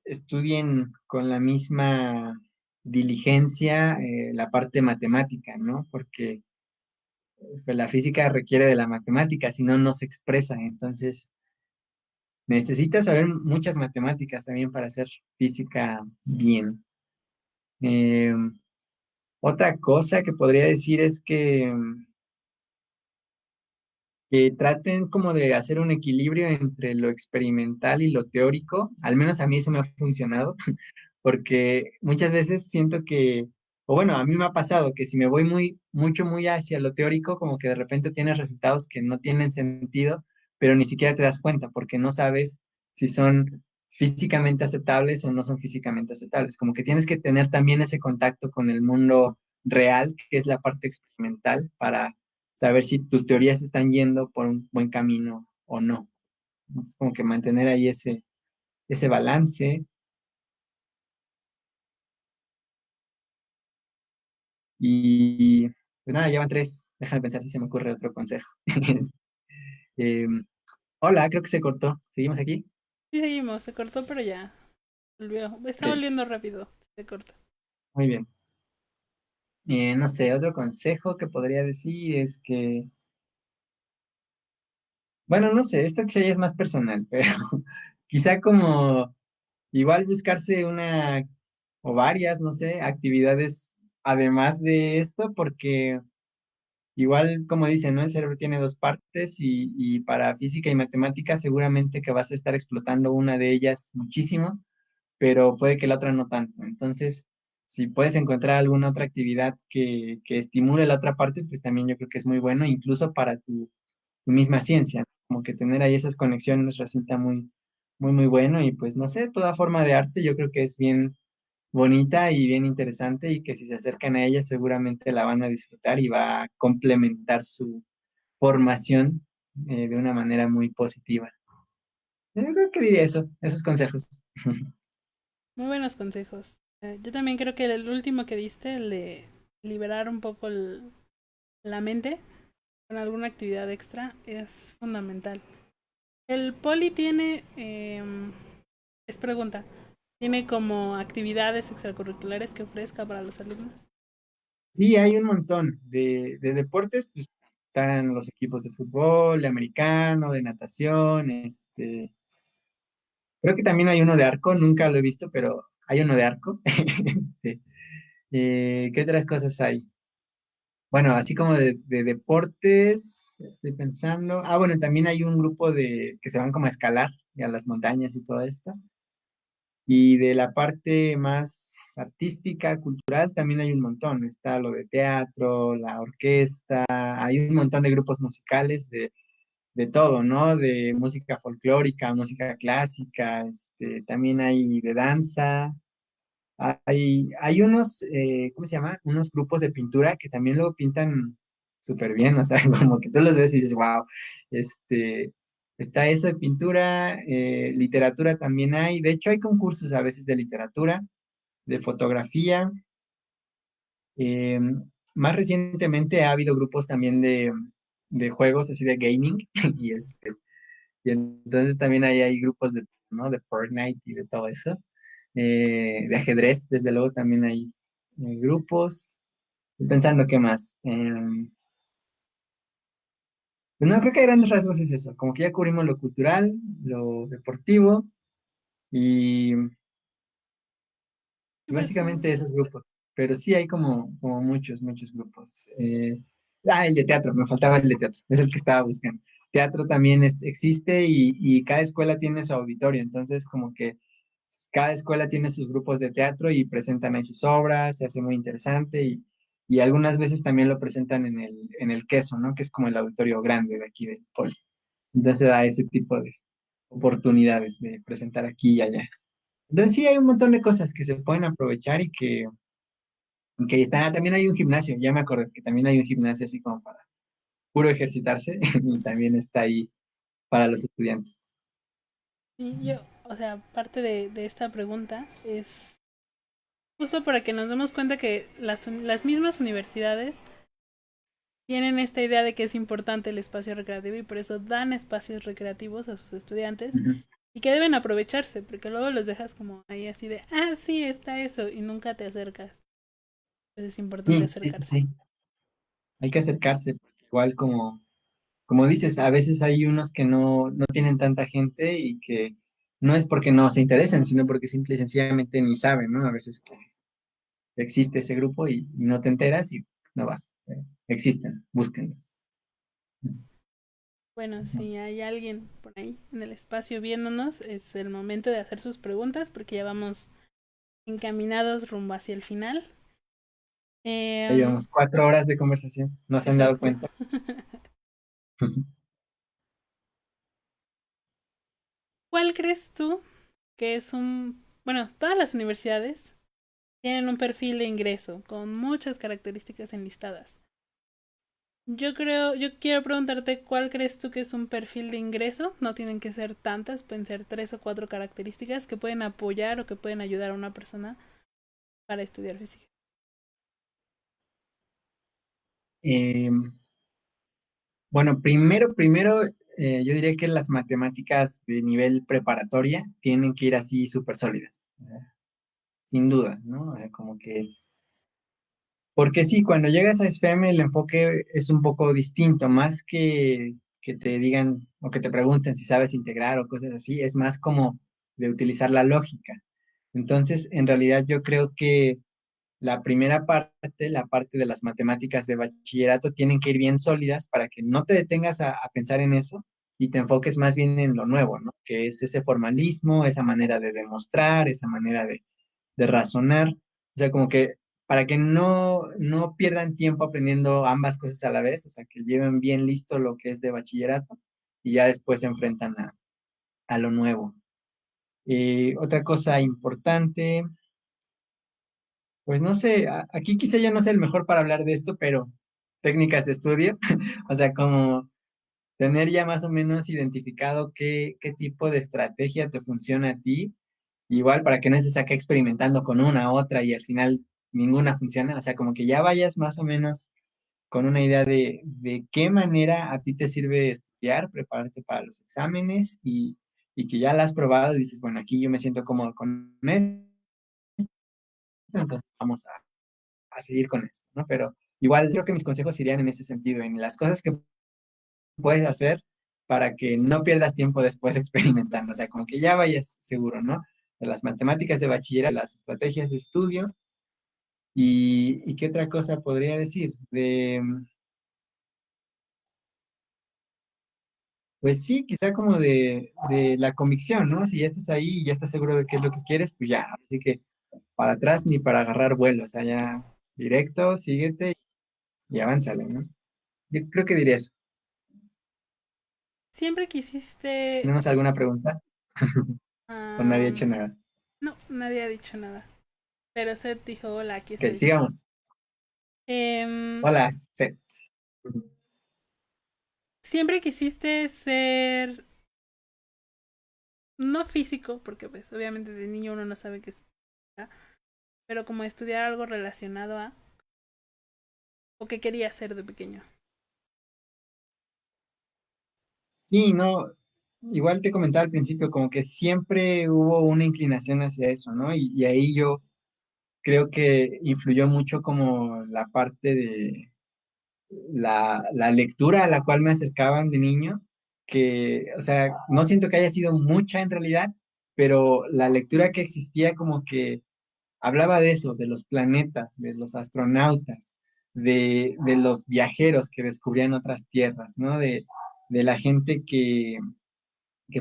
estudien con la misma diligencia la parte matemática, ¿no? Porque pues, la física requiere de la matemática, si no, no se expresa. Entonces, necesitas saber muchas matemáticas también para hacer física bien. Eh, Otra cosa que podría decir es que traten como de hacer un equilibrio entre lo experimental y lo teórico. Al menos a mí eso me ha funcionado porque muchas veces siento que, o bueno, a mí me ha pasado que si me voy muy hacia lo teórico, como que de repente tienes resultados que no tienen sentido, pero ni siquiera te das cuenta porque no sabes si son físicamente aceptables o no son físicamente aceptables. Como que tienes que tener también ese contacto con el mundo real, que es la parte experimental, para saber si tus teorías están yendo por un buen camino o no. Es como que mantener ahí ese balance. Y pues nada, llevan tres. Déjame pensar si se me ocurre otro consejo. Eh, Hola, creo que se cortó. ¿Seguimos aquí? Sí, seguimos, se cortó, pero ya volvió. Está Ok, volviendo rápido, se corta. muy bien. No sé, otro consejo que podría decir es que, bueno, no sé, esto que ya es más personal, pero quizá como igual buscarse una o varias, no sé, actividades además de esto, porque igual, como dicen, ¿no? El cerebro tiene dos partes y para física y matemáticas seguramente que vas a estar explotando una de ellas muchísimo, pero puede que la otra no tanto. Entonces, si puedes encontrar alguna otra actividad que estimule la otra parte, pues también yo creo que es muy bueno, incluso para tu misma ciencia, ¿no? Como que tener ahí esas conexiones resulta muy bueno y pues no sé, toda forma de arte yo creo que es bien bonita y bien interesante y que si se acercan a ella seguramente la van a disfrutar y va a complementar su formación de una manera muy positiva. Yo creo que diría eso, esos consejos. Muy buenos consejos. Yo también creo que el último que diste, el de liberar un poco la mente con alguna actividad extra, es fundamental. El poli tiene, es pregunta, tiene como actividades extracurriculares que ofrezca para los alumnos. Sí, hay un montón de deportes, pues están los equipos de fútbol, de americano, de natación, creo que también hay uno de arco, nunca lo he visto, pero hay uno de arco. Este, ¿Qué otras cosas hay? Bueno, así como de deportes, estoy pensando. Ah, bueno, también hay un grupo de que se van como a escalar y a las montañas y todo esto. Y de la parte más artística, cultural, también hay un montón. Está lo de teatro, la orquesta, hay un montón de grupos musicales de todo, ¿no? De música folclórica, música clásica, también hay de danza. Hay unos, ¿cómo se llama? Unos grupos de pintura que también luego pintan súper bien, o sea, como que tú los ves y dices, wow, este, está eso de pintura, literatura también hay, de hecho hay concursos a veces de literatura, de fotografía, eh, más recientemente ha habido grupos también de juegos así de gaming, y, y entonces también ahí hay grupos ¿no? De Fortnite y de todo eso, de ajedrez, desde luego también hay. grupos. Estoy pensando qué más. Pues no, creo que a grandes rasgos es eso. Como que ya cubrimos lo cultural, lo deportivo y Y pues, básicamente esos grupos. Pero sí hay como muchos grupos. El de teatro, me faltaba el de teatro. Es el que estaba buscando. Teatro también existe y cada escuela tiene su auditorio. Entonces, como que cada escuela tiene sus grupos de teatro y presentan ahí sus obras, se hace muy interesante y algunas veces también lo presentan en el Queso, ¿no? Que es como el auditorio grande de aquí del Poli. Entonces da ese tipo de oportunidades de presentar aquí y allá. Entonces sí hay un montón de cosas que se pueden aprovechar y que está, también hay un gimnasio, ya me acordé que también hay un gimnasio así como para puro ejercitarse y también está ahí para los estudiantes. y yo, o sea, parte de esta pregunta es justo para que nos demos cuenta que las mismas universidades tienen esta idea de que es importante el espacio recreativo y por eso dan espacios recreativos a sus estudiantes Ujú. y que deben aprovecharse, porque luego los dejas como ahí así de, ah, sí, está eso, y nunca te acercas. Entonces es importante Sí, sí, sí, acercarse. sí. Hay que acercarse, porque igual como dices, a veces hay unos que no tienen tanta gente y que no es porque no se interesen, sino porque simple y sencillamente ni saben, ¿no? A veces que existe ese grupo y no te enteras y no vas. Existen, búsquenlos. Bueno, si hay alguien por ahí en el espacio viéndonos, es el momento de hacer sus preguntas porque ya vamos encaminados rumbo hacia el final. Ya Eh, llevamos 4 horas de conversación, ¿no se han dado exacto. cuenta? ¿Cuál crees tú que es un... Bueno, todas las universidades tienen un perfil de ingreso con muchas características enlistadas. Yo quiero preguntarte cuál crees tú que es un perfil de ingreso. No tienen que ser tantas, pueden ser 3 o 4 características que pueden apoyar o que pueden ayudar a una persona para estudiar física. Eh, bueno, primero, yo diría que las matemáticas de nivel preparatoria tienen que ir así súper sólidas, sin duda, ¿no? Como que, porque sí, cuando llegas a SFM el enfoque es un poco distinto, más que te digan o que te pregunten si sabes integrar o cosas así, es más como de utilizar la lógica. Entonces, en realidad yo creo que la primera parte, la parte de las matemáticas de bachillerato, tienen que ir bien sólidas para que no te detengas a pensar en eso y te enfoques más bien en lo nuevo, ¿no? Que es ese formalismo, esa manera de demostrar, esa manera de razonar. O sea, como que para que no pierdan tiempo aprendiendo ambas cosas a la vez, o sea, que lleven bien listo lo que es de bachillerato y ya después se enfrentan a lo nuevo. Otra cosa importante, pues no sé, aquí quizá yo no sea el mejor para hablar de esto, pero técnicas de estudio, o sea, como tener ya más o menos identificado qué tipo de estrategia te funciona a ti, igual para que no estés acá experimentando con una, otra y al final ninguna funciona, o sea, como que ya vayas más o menos con una idea de qué manera a ti te sirve estudiar, prepararte para los exámenes y que ya la has probado y dices, bueno, aquí yo me siento cómodo con esto, entonces vamos a seguir con esto, ¿no? Pero igual creo que mis consejos irían en ese sentido, en las cosas que puedes hacer para que no pierdas tiempo después experimentando, o sea, como que ya vayas seguro, ¿no? De las matemáticas de bachillerato, las estrategias de estudio y qué otra cosa podría decir, pues sí, quizá como de la convicción, ¿no? Si ya estás ahí y ya estás seguro de qué es lo que quieres, pues ya, así que para atrás ni para agarrar vuelo, o sea, ya directo, síguete y avánzale, ¿no? Yo creo que diría eso. ¿Siempre quisiste... ¿Tenemos alguna pregunta? ¿O nadie ha hecho am, nada? no, nadie ha dicho nada. Pero Seth dijo, hola, aquí Ok, estoy. sigamos. Em, Hola, Seth. ¿Siempre quisiste ser, no físico, porque pues obviamente de niño uno no sabe qué es, ¿verdad? Pero como estudiar algo relacionado a, o qué querías ser de pequeño? Sí, no, igual te comentaba al principio, como que siempre hubo una inclinación hacia eso, ¿no? Y ahí yo creo que influyó mucho como la parte de la lectura a la cual me acercaban de niño, que, o sea, no siento que haya sido mucha en realidad, pero la lectura que existía como que hablaba de eso, de los planetas, de los astronautas, de los viajeros que descubrían otras tierras, ¿no? De la gente que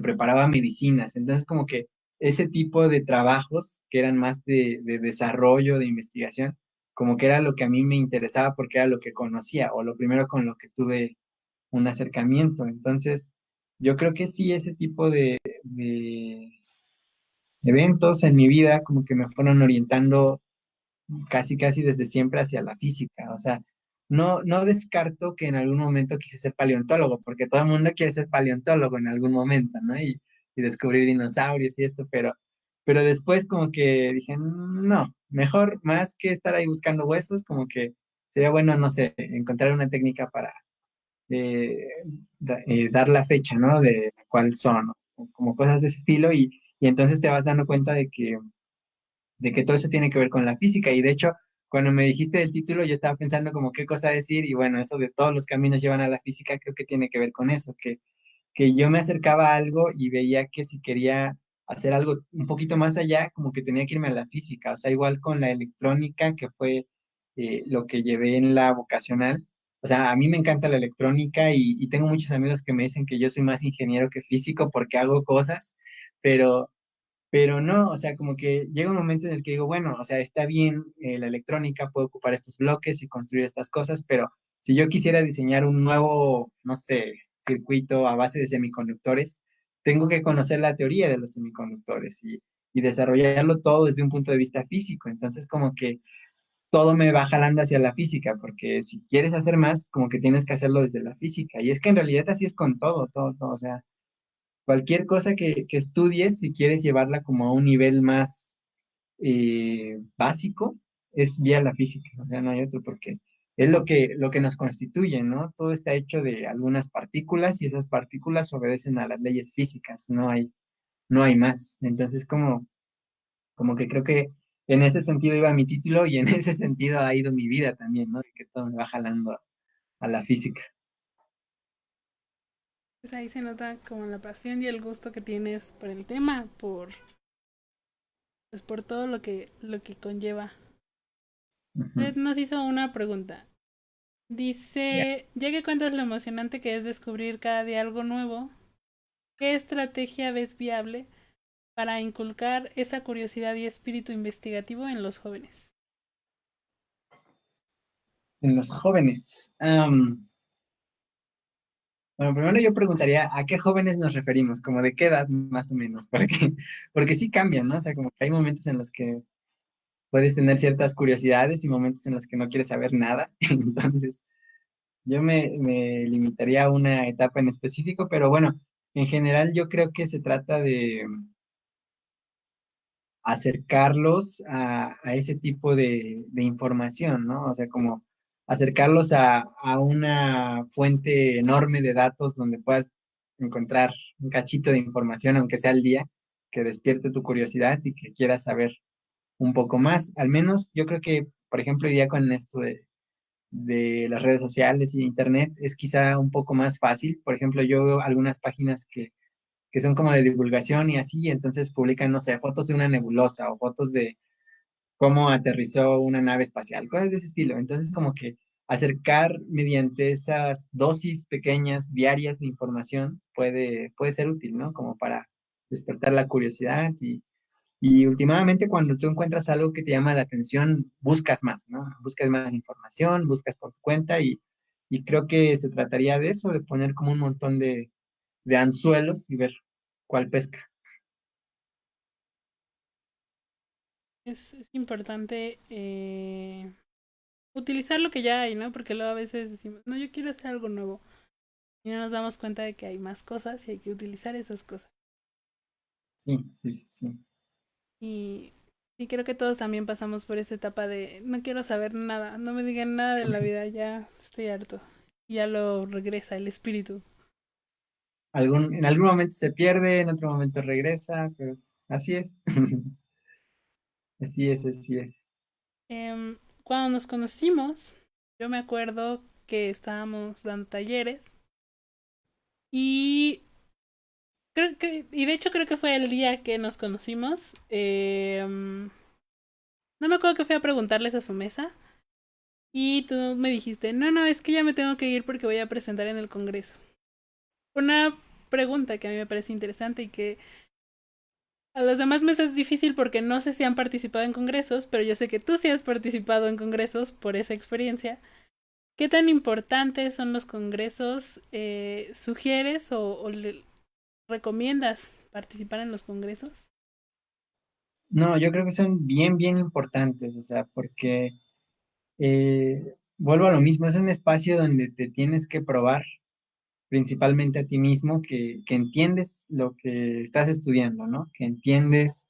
preparaba medicinas. Entonces, como que ese tipo de trabajos que eran más de desarrollo, de investigación, como que era lo que a mí me interesaba porque era lo que conocía o lo primero con lo que tuve un acercamiento. Entonces, yo creo que sí, ese tipo de eventos en mi vida como que me fueron orientando casi, casi desde siempre hacia la física. O sea, no descarto que en algún momento quise ser paleontólogo, porque todo el mundo quiere ser paleontólogo en algún momento, ¿no? Y descubrir dinosaurios y esto, pero después como que dije, no, mejor más que estar ahí buscando huesos, como que sería bueno, no sé, encontrar una técnica para eh, dar la fecha, ¿no? De cuál son, ¿no? Como cosas de ese estilo, y entonces te vas dando cuenta de que todo eso tiene que ver con la física. Y de hecho, cuando me dijiste del título, yo estaba pensando como qué cosa decir, y bueno, eso de todos los caminos llevan a la física, creo que tiene que ver con eso, que yo me acercaba a algo y veía que si quería hacer algo un poquito más allá, como que tenía que irme a la física, o sea, igual con la electrónica, que fue lo que llevé en la vocacional. O sea, a mí me encanta la electrónica y tengo muchos amigos que me dicen que yo soy más ingeniero que físico porque hago cosas, pero no, o sea, como que llega un momento en el que digo, bueno, o sea, está bien, la electrónica puede ocupar estos bloques y construir estas cosas, pero si yo quisiera diseñar un nuevo, no sé, circuito a base de semiconductores, tengo que conocer la teoría de los semiconductores y desarrollarlo todo desde un punto de vista físico. Entonces, como que todo me va jalando hacia la física, porque si quieres hacer más, como que tienes que hacerlo desde la física. Y es que en realidad así es con todo, todo, todo. O sea, cualquier cosa que estudies, si quieres llevarla como a un nivel más básico, es vía la física, o sea, no hay otro, porque es lo que nos constituye, ¿no? Todo está hecho de algunas partículas y esas partículas obedecen a las leyes físicas, no hay más. Entonces, como que creo que en ese sentido iba mi título y en ese sentido ha ido mi vida también, ¿no? De que todo me va jalando a la física. Pues ahí se nota como la pasión y el gusto que tienes por el tema, pues por todo lo que conlleva. Ujú. Ted nos hizo una pregunta. Ya. Dice, ya que cuentas lo emocionante que es descubrir cada día algo nuevo, ¿qué estrategia ves viable para inculcar esa curiosidad y espíritu investigativo en los jóvenes? En los jóvenes. Bueno, primero yo preguntaría a qué jóvenes nos referimos, como de qué edad más o menos, porque sí cambian, ¿no? O sea, como que hay momentos en los que puedes tener ciertas curiosidades y momentos en los que no quieres saber nada. Entonces, yo me limitaría a una etapa en específico, pero bueno, en general yo creo que se trata de acercarlos a ese tipo de información, ¿no? O sea, como acercarlos a una fuente enorme de datos donde puedas encontrar un cachito de información, aunque sea al día, que despierte tu curiosidad y que quieras saber un poco más. Al menos yo creo que, por ejemplo, hoy día con esto de las redes sociales y internet es quizá un poco más fácil. Por ejemplo, yo veo algunas páginas que son como de divulgación y así, y entonces publican, no sé, fotos de una nebulosa o fotos de cómo aterrizó una nave espacial, cosas de ese estilo. Entonces, como que acercar mediante esas dosis pequeñas diarias de información puede ser útil, ¿no? Como para despertar la curiosidad y últimamente cuando tú encuentras algo que te llama la atención, buscas más, ¿no? Buscas más información, buscas por tu cuenta y creo que se trataría de eso, de poner como un montón de anzuelos y ver cuál pesca. Es importante utilizar lo que ya hay, ¿no? Porque luego a veces decimos, no, yo quiero hacer algo nuevo. Y no nos damos cuenta de que hay más cosas y hay que utilizar esas cosas. Sí, sí, sí, sí. Y, y creo que todos también pasamos por esa etapa de no quiero saber nada, no me digan nada de la vida, ya estoy harto. Y ya lo regresa el espíritu. En algún momento se pierde, en otro momento regresa, pero así es. Así es, así es. Cuando nos conocimos, yo me acuerdo que estábamos dando talleres y y de hecho creo que fue el día que nos conocimos. No me acuerdo que fui a preguntarles a su mesa y tú me dijiste, no, no, es que ya me tengo que ir porque voy a presentar en el Congreso. Una pregunta que a mí me parece interesante y que a los demás me es difícil porque no sé si han participado en congresos, pero yo sé que tú sí has participado en congresos por esa experiencia. ¿Qué tan importantes son los congresos? ¿Sugieres o recomiendas participar en los congresos? No, yo creo que son bien, bien importantes, o sea, porque vuelvo a lo mismo, es un espacio donde te tienes que probar principalmente a ti mismo que entiendes lo que estás estudiando, ¿no? Que entiendes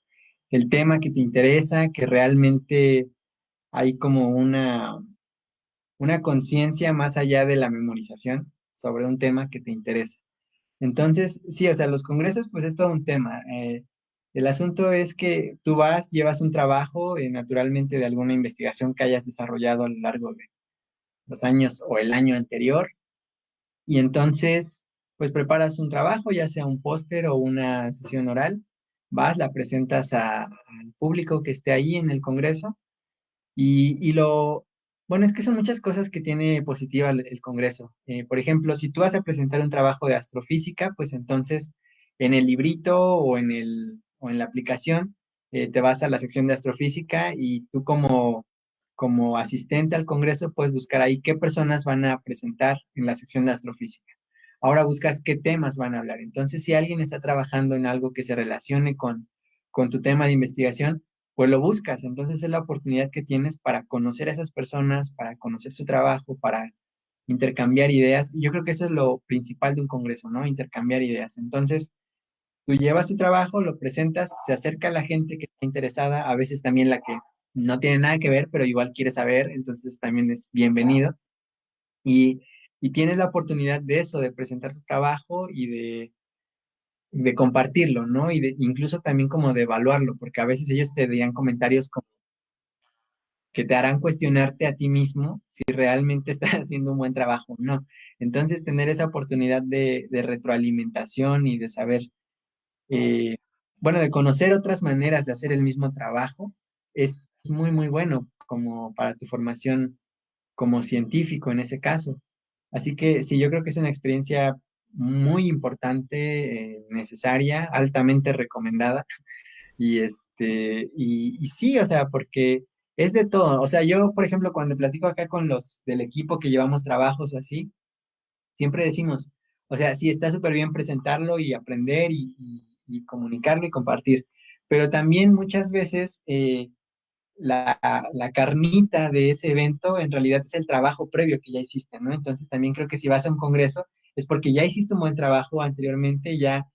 el tema que te interesa, que realmente hay como una conciencia más allá de la memorización sobre un tema que te interesa. Entonces, sí, o sea, los congresos, pues es todo un tema. El asunto es que tú vas, llevas un trabajo, naturalmente de alguna investigación que hayas desarrollado a lo largo de los años o el año anterior, y entonces, pues preparas un trabajo, ya sea un póster o una sesión oral, vas, la presentas al público que esté ahí en el congreso bueno, es que son muchas cosas que tiene positiva el Congreso. Por ejemplo, si tú vas a presentar un trabajo de astrofísica, pues entonces en el librito o en la aplicación te vas a la sección de astrofísica y tú como asistente al Congreso puedes buscar ahí qué personas van a presentar en la sección de astrofísica. Ahora buscas qué temas van a hablar. Entonces, si alguien está trabajando en algo que se relacione con tu tema de investigación, pues lo buscas. Entonces es la oportunidad que tienes para conocer a esas personas, para conocer su trabajo, para intercambiar ideas. Y yo creo que eso es lo principal de un congreso, ¿no? Intercambiar ideas. Entonces, tú llevas tu trabajo, lo presentas, se acerca la gente que está interesada, a veces también la que no tiene nada que ver, pero igual quiere saber, entonces también es bienvenido. Y, y tienes la oportunidad de eso, de presentar tu trabajo y de compartirlo, ¿no? Incluso también como de evaluarlo, porque a veces ellos te dirán comentarios como que te harán cuestionarte a ti mismo si realmente estás haciendo un buen trabajo o no. Entonces, tener esa oportunidad de retroalimentación y de saber, eh, bueno, de conocer otras maneras de hacer el mismo trabajo es muy, muy bueno como para tu formación como científico en ese caso. Así que sí, yo creo que es una experiencia muy importante, necesaria, altamente recomendada. Y sí, o sea, porque es de todo. O sea, yo, por ejemplo, cuando platico acá con los del equipo que llevamos trabajos o así, siempre decimos, o sea, sí, está súper bien presentarlo y aprender y comunicarlo y compartir, pero también muchas veces la, la carnita de ese evento en realidad es el trabajo previo que ya hiciste, ¿no? Entonces también creo que si vas a un congreso es porque ya hiciste un buen trabajo anteriormente, ya,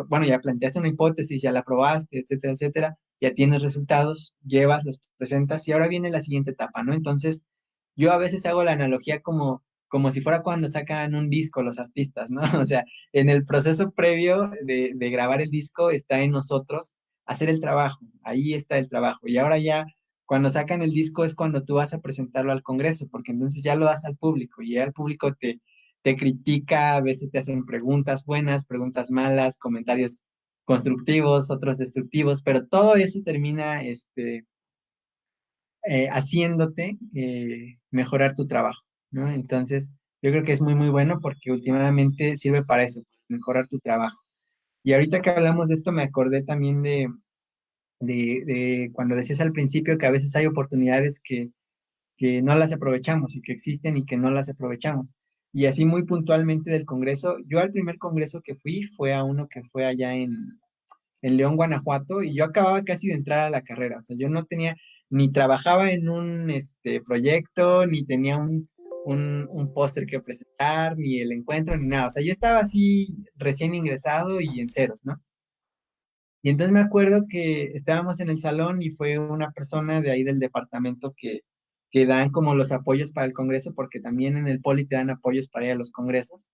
bueno, ya planteaste una hipótesis, ya la probaste, etcétera, etcétera, ya tienes resultados, llevas, los presentas y ahora viene la siguiente etapa, ¿no? Entonces yo a veces hago la analogía como si fuera cuando sacan un disco los artistas, ¿no? O sea, en el proceso previo de grabar el disco está en nosotros hacer el trabajo, ahí está el trabajo. Y ahora ya, cuando sacan el disco es cuando tú vas a presentarlo al Congreso, porque entonces ya lo das al público y ya el público te critica, a veces te hacen preguntas buenas, preguntas malas, comentarios constructivos, otros destructivos, pero todo eso termina haciéndote mejorar tu trabajo, ¿no? Entonces, yo creo que es muy, muy bueno porque últimamente sirve para eso, mejorar tu trabajo. Y ahorita que hablamos de esto, me acordé también de cuando decías al principio que a veces hay oportunidades que no las aprovechamos y que existen y que no las aprovechamos. Y así muy puntualmente del Congreso, yo al primer Congreso que fui fue a uno que fue allá en León, Guanajuato, y yo acababa casi de entrar a la carrera, o sea, yo no tenía, ni trabajaba en un proyecto, ni tenía un póster que presentar, ni el encuentro, ni nada, o sea, yo estaba así recién ingresado y en ceros, ¿no? Y entonces me acuerdo que estábamos en el salón y fue una persona de ahí del departamento que dan como los apoyos para el Congreso, porque también en el Poli te dan apoyos para ir a los congresos.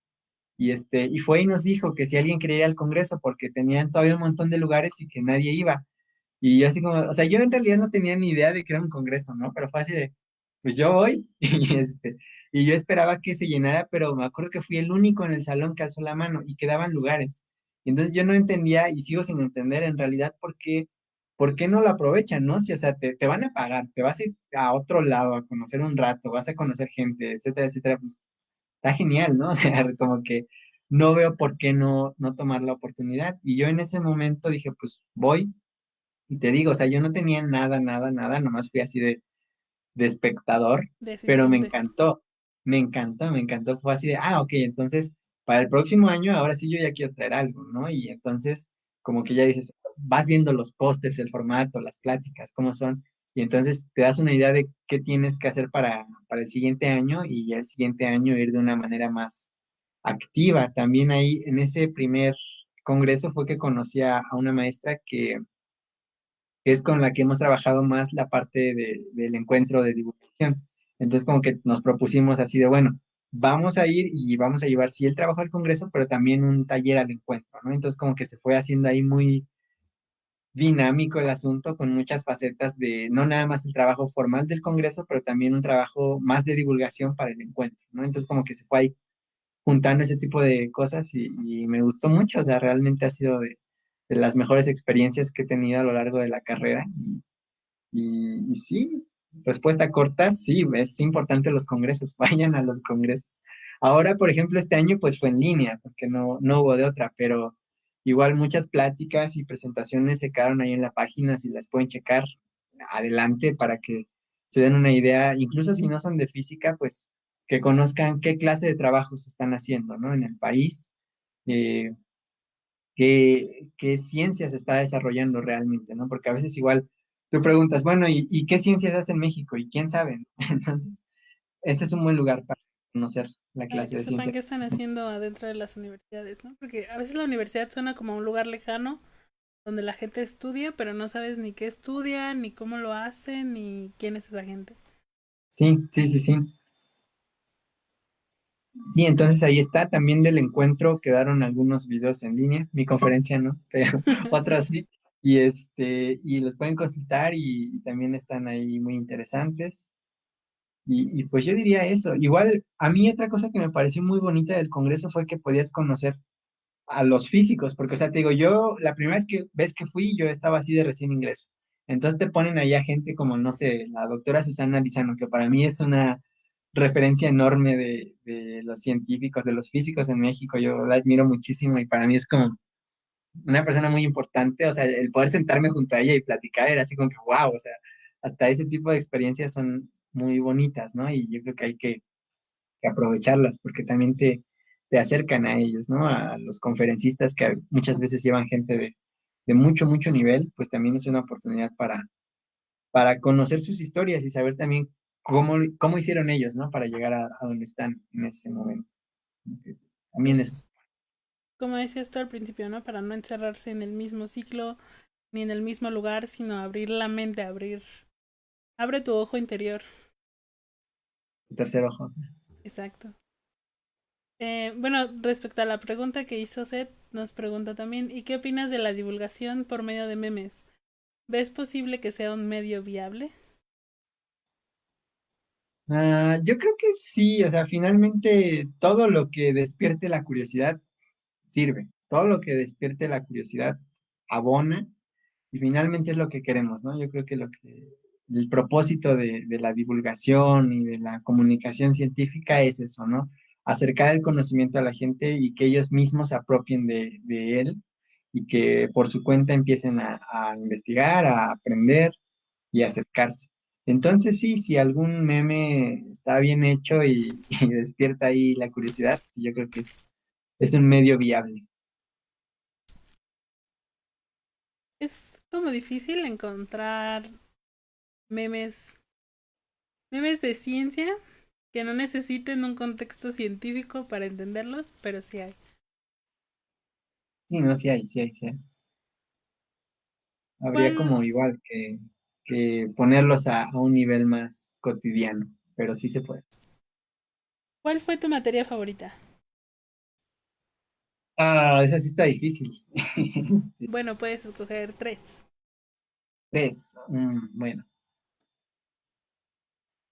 Y fue y nos dijo que si alguien quería ir al Congreso, porque tenían todavía un montón de lugares y que nadie iba. Y yo así como, o sea, yo en realidad no tenía ni idea de que era un congreso, ¿no? Pero fue así de, pues yo voy y yo esperaba que se llenara, pero me acuerdo que fui el único en el salón que alzó la mano y quedaban lugares. Y entonces yo no entendía y sigo sin entender en realidad por qué no lo aprovechan, ¿no? Si, o sea, te van a pagar, te vas a ir a otro lado a conocer un rato, vas a conocer gente, etcétera, etcétera, pues está genial, ¿no? O sea, como que no veo por qué no tomar la oportunidad. Y yo en ese momento dije, pues voy y te digo, o sea, yo no tenía nada, nada, nada, nomás fui así de espectador, de pero me asistente. encantó, me encantó, me encantó. Fue así de, ok, entonces para el próximo año, ahora sí yo ya quiero traer algo, ¿no? Y entonces, como que ya dices, vas viendo los pósters, el formato, las pláticas, cómo son, y entonces te das una idea de qué tienes que hacer para el siguiente año y ya el siguiente año ir de una manera más activa. También ahí, en ese primer congreso fue que conocí a una maestra que es con la que hemos trabajado más la parte del encuentro de divulgación. Entonces, como que nos propusimos así de, bueno, vamos a ir y vamos a llevar, sí, el trabajo al Congreso, pero también un taller al encuentro, ¿no? Entonces, como que se fue haciendo ahí muy dinámico el asunto, con muchas facetas de, no nada más el trabajo formal del Congreso, pero también un trabajo más de divulgación para el encuentro, ¿no? Entonces, como que se fue ahí juntando ese tipo de cosas y me gustó mucho, o sea, realmente ha sido de las mejores experiencias que he tenido a lo largo de la carrera. Y sí, respuesta corta, sí, es importante los congresos, vayan a los congresos. Ahora, por ejemplo, este año pues fue en línea, porque no hubo de otra, pero igual muchas pláticas y presentaciones se quedaron ahí en la página, si las pueden checar adelante para que se den una idea, incluso si no son de física, pues que conozcan qué clase de trabajos están haciendo, ¿no? En el país, eh, qué ciencia se está desarrollando realmente, ¿no? Porque a veces igual tú preguntas, bueno, ¿y qué ciencias hace en México? ¿Y quién sabe? Entonces, ese es un buen lugar para conocer la Para clase que de sepan ciencia qué que están hacen. haciendo adentro de las universidades, ¿no? Porque a veces la universidad suena como un lugar lejano donde la gente estudia, pero no sabes ni qué estudia, ni cómo lo hacen, ni quién es esa gente. Sí, sí, sí, sí. Sí, entonces ahí está. También del encuentro quedaron algunos videos en línea. Mi conferencia no, pero otros sí. Y los pueden consultar y también están ahí muy interesantes. Y pues yo diría eso. Igual, a mí otra cosa que me pareció muy bonita del Congreso fue que podías conocer a los físicos, porque, o sea, te digo, yo la primera vez que fui, yo estaba así de recién ingreso. Entonces te ponen ahí a gente como, no sé, la doctora Susana Lizano, que para mí es una referencia enorme de los científicos, de los físicos en México. Yo la admiro muchísimo y para mí es como una persona muy importante. O sea, el poder sentarme junto a ella y platicar era así como que, wow, o sea, hasta ese tipo de experiencias son muy bonitas, ¿no? Y yo creo que hay que aprovecharlas, porque también te acercan a ellos, ¿no? A los conferencistas que muchas veces llevan gente de mucho, mucho nivel, pues también es una oportunidad para conocer sus historias y saber también cómo hicieron ellos, ¿no? Para llegar a donde están en ese momento. También Es eso es. como decías tú al principio, ¿no? Para no encerrarse en el mismo ciclo ni en el mismo lugar, sino abrir la mente, abre tu ojo interior. El tercer ojo. Exacto. Bueno, respecto a la pregunta que hizo Seth, nos pregunta también, ¿y qué opinas de la divulgación por medio de memes? ¿Ves posible que sea un medio viable? Yo creo que sí, o sea, finalmente todo lo que despierte la curiosidad sirve, todo lo que despierte la curiosidad abona. Y finalmente es lo que queremos, ¿no? Yo creo que el propósito de la divulgación y de la comunicación científica es eso, ¿no? Acercar el conocimiento a la gente y que ellos mismos se apropien de él y que por su cuenta empiecen a investigar, a aprender y a acercarse. Entonces, sí, si algún meme está bien hecho y despierta ahí la curiosidad, yo creo que es un medio viable. Es como difícil encontrar memes, memes de ciencia que no necesiten un contexto científico para entenderlos, pero sí hay. Sí, no, sí hay, sí hay, sí hay. Habría ¿Cuál, como igual que ponerlos a un nivel más cotidiano, pero sí se puede. ¿Cuál fue tu materia favorita? Esa sí está difícil. Bueno, puedes escoger tres. Tres. Bueno,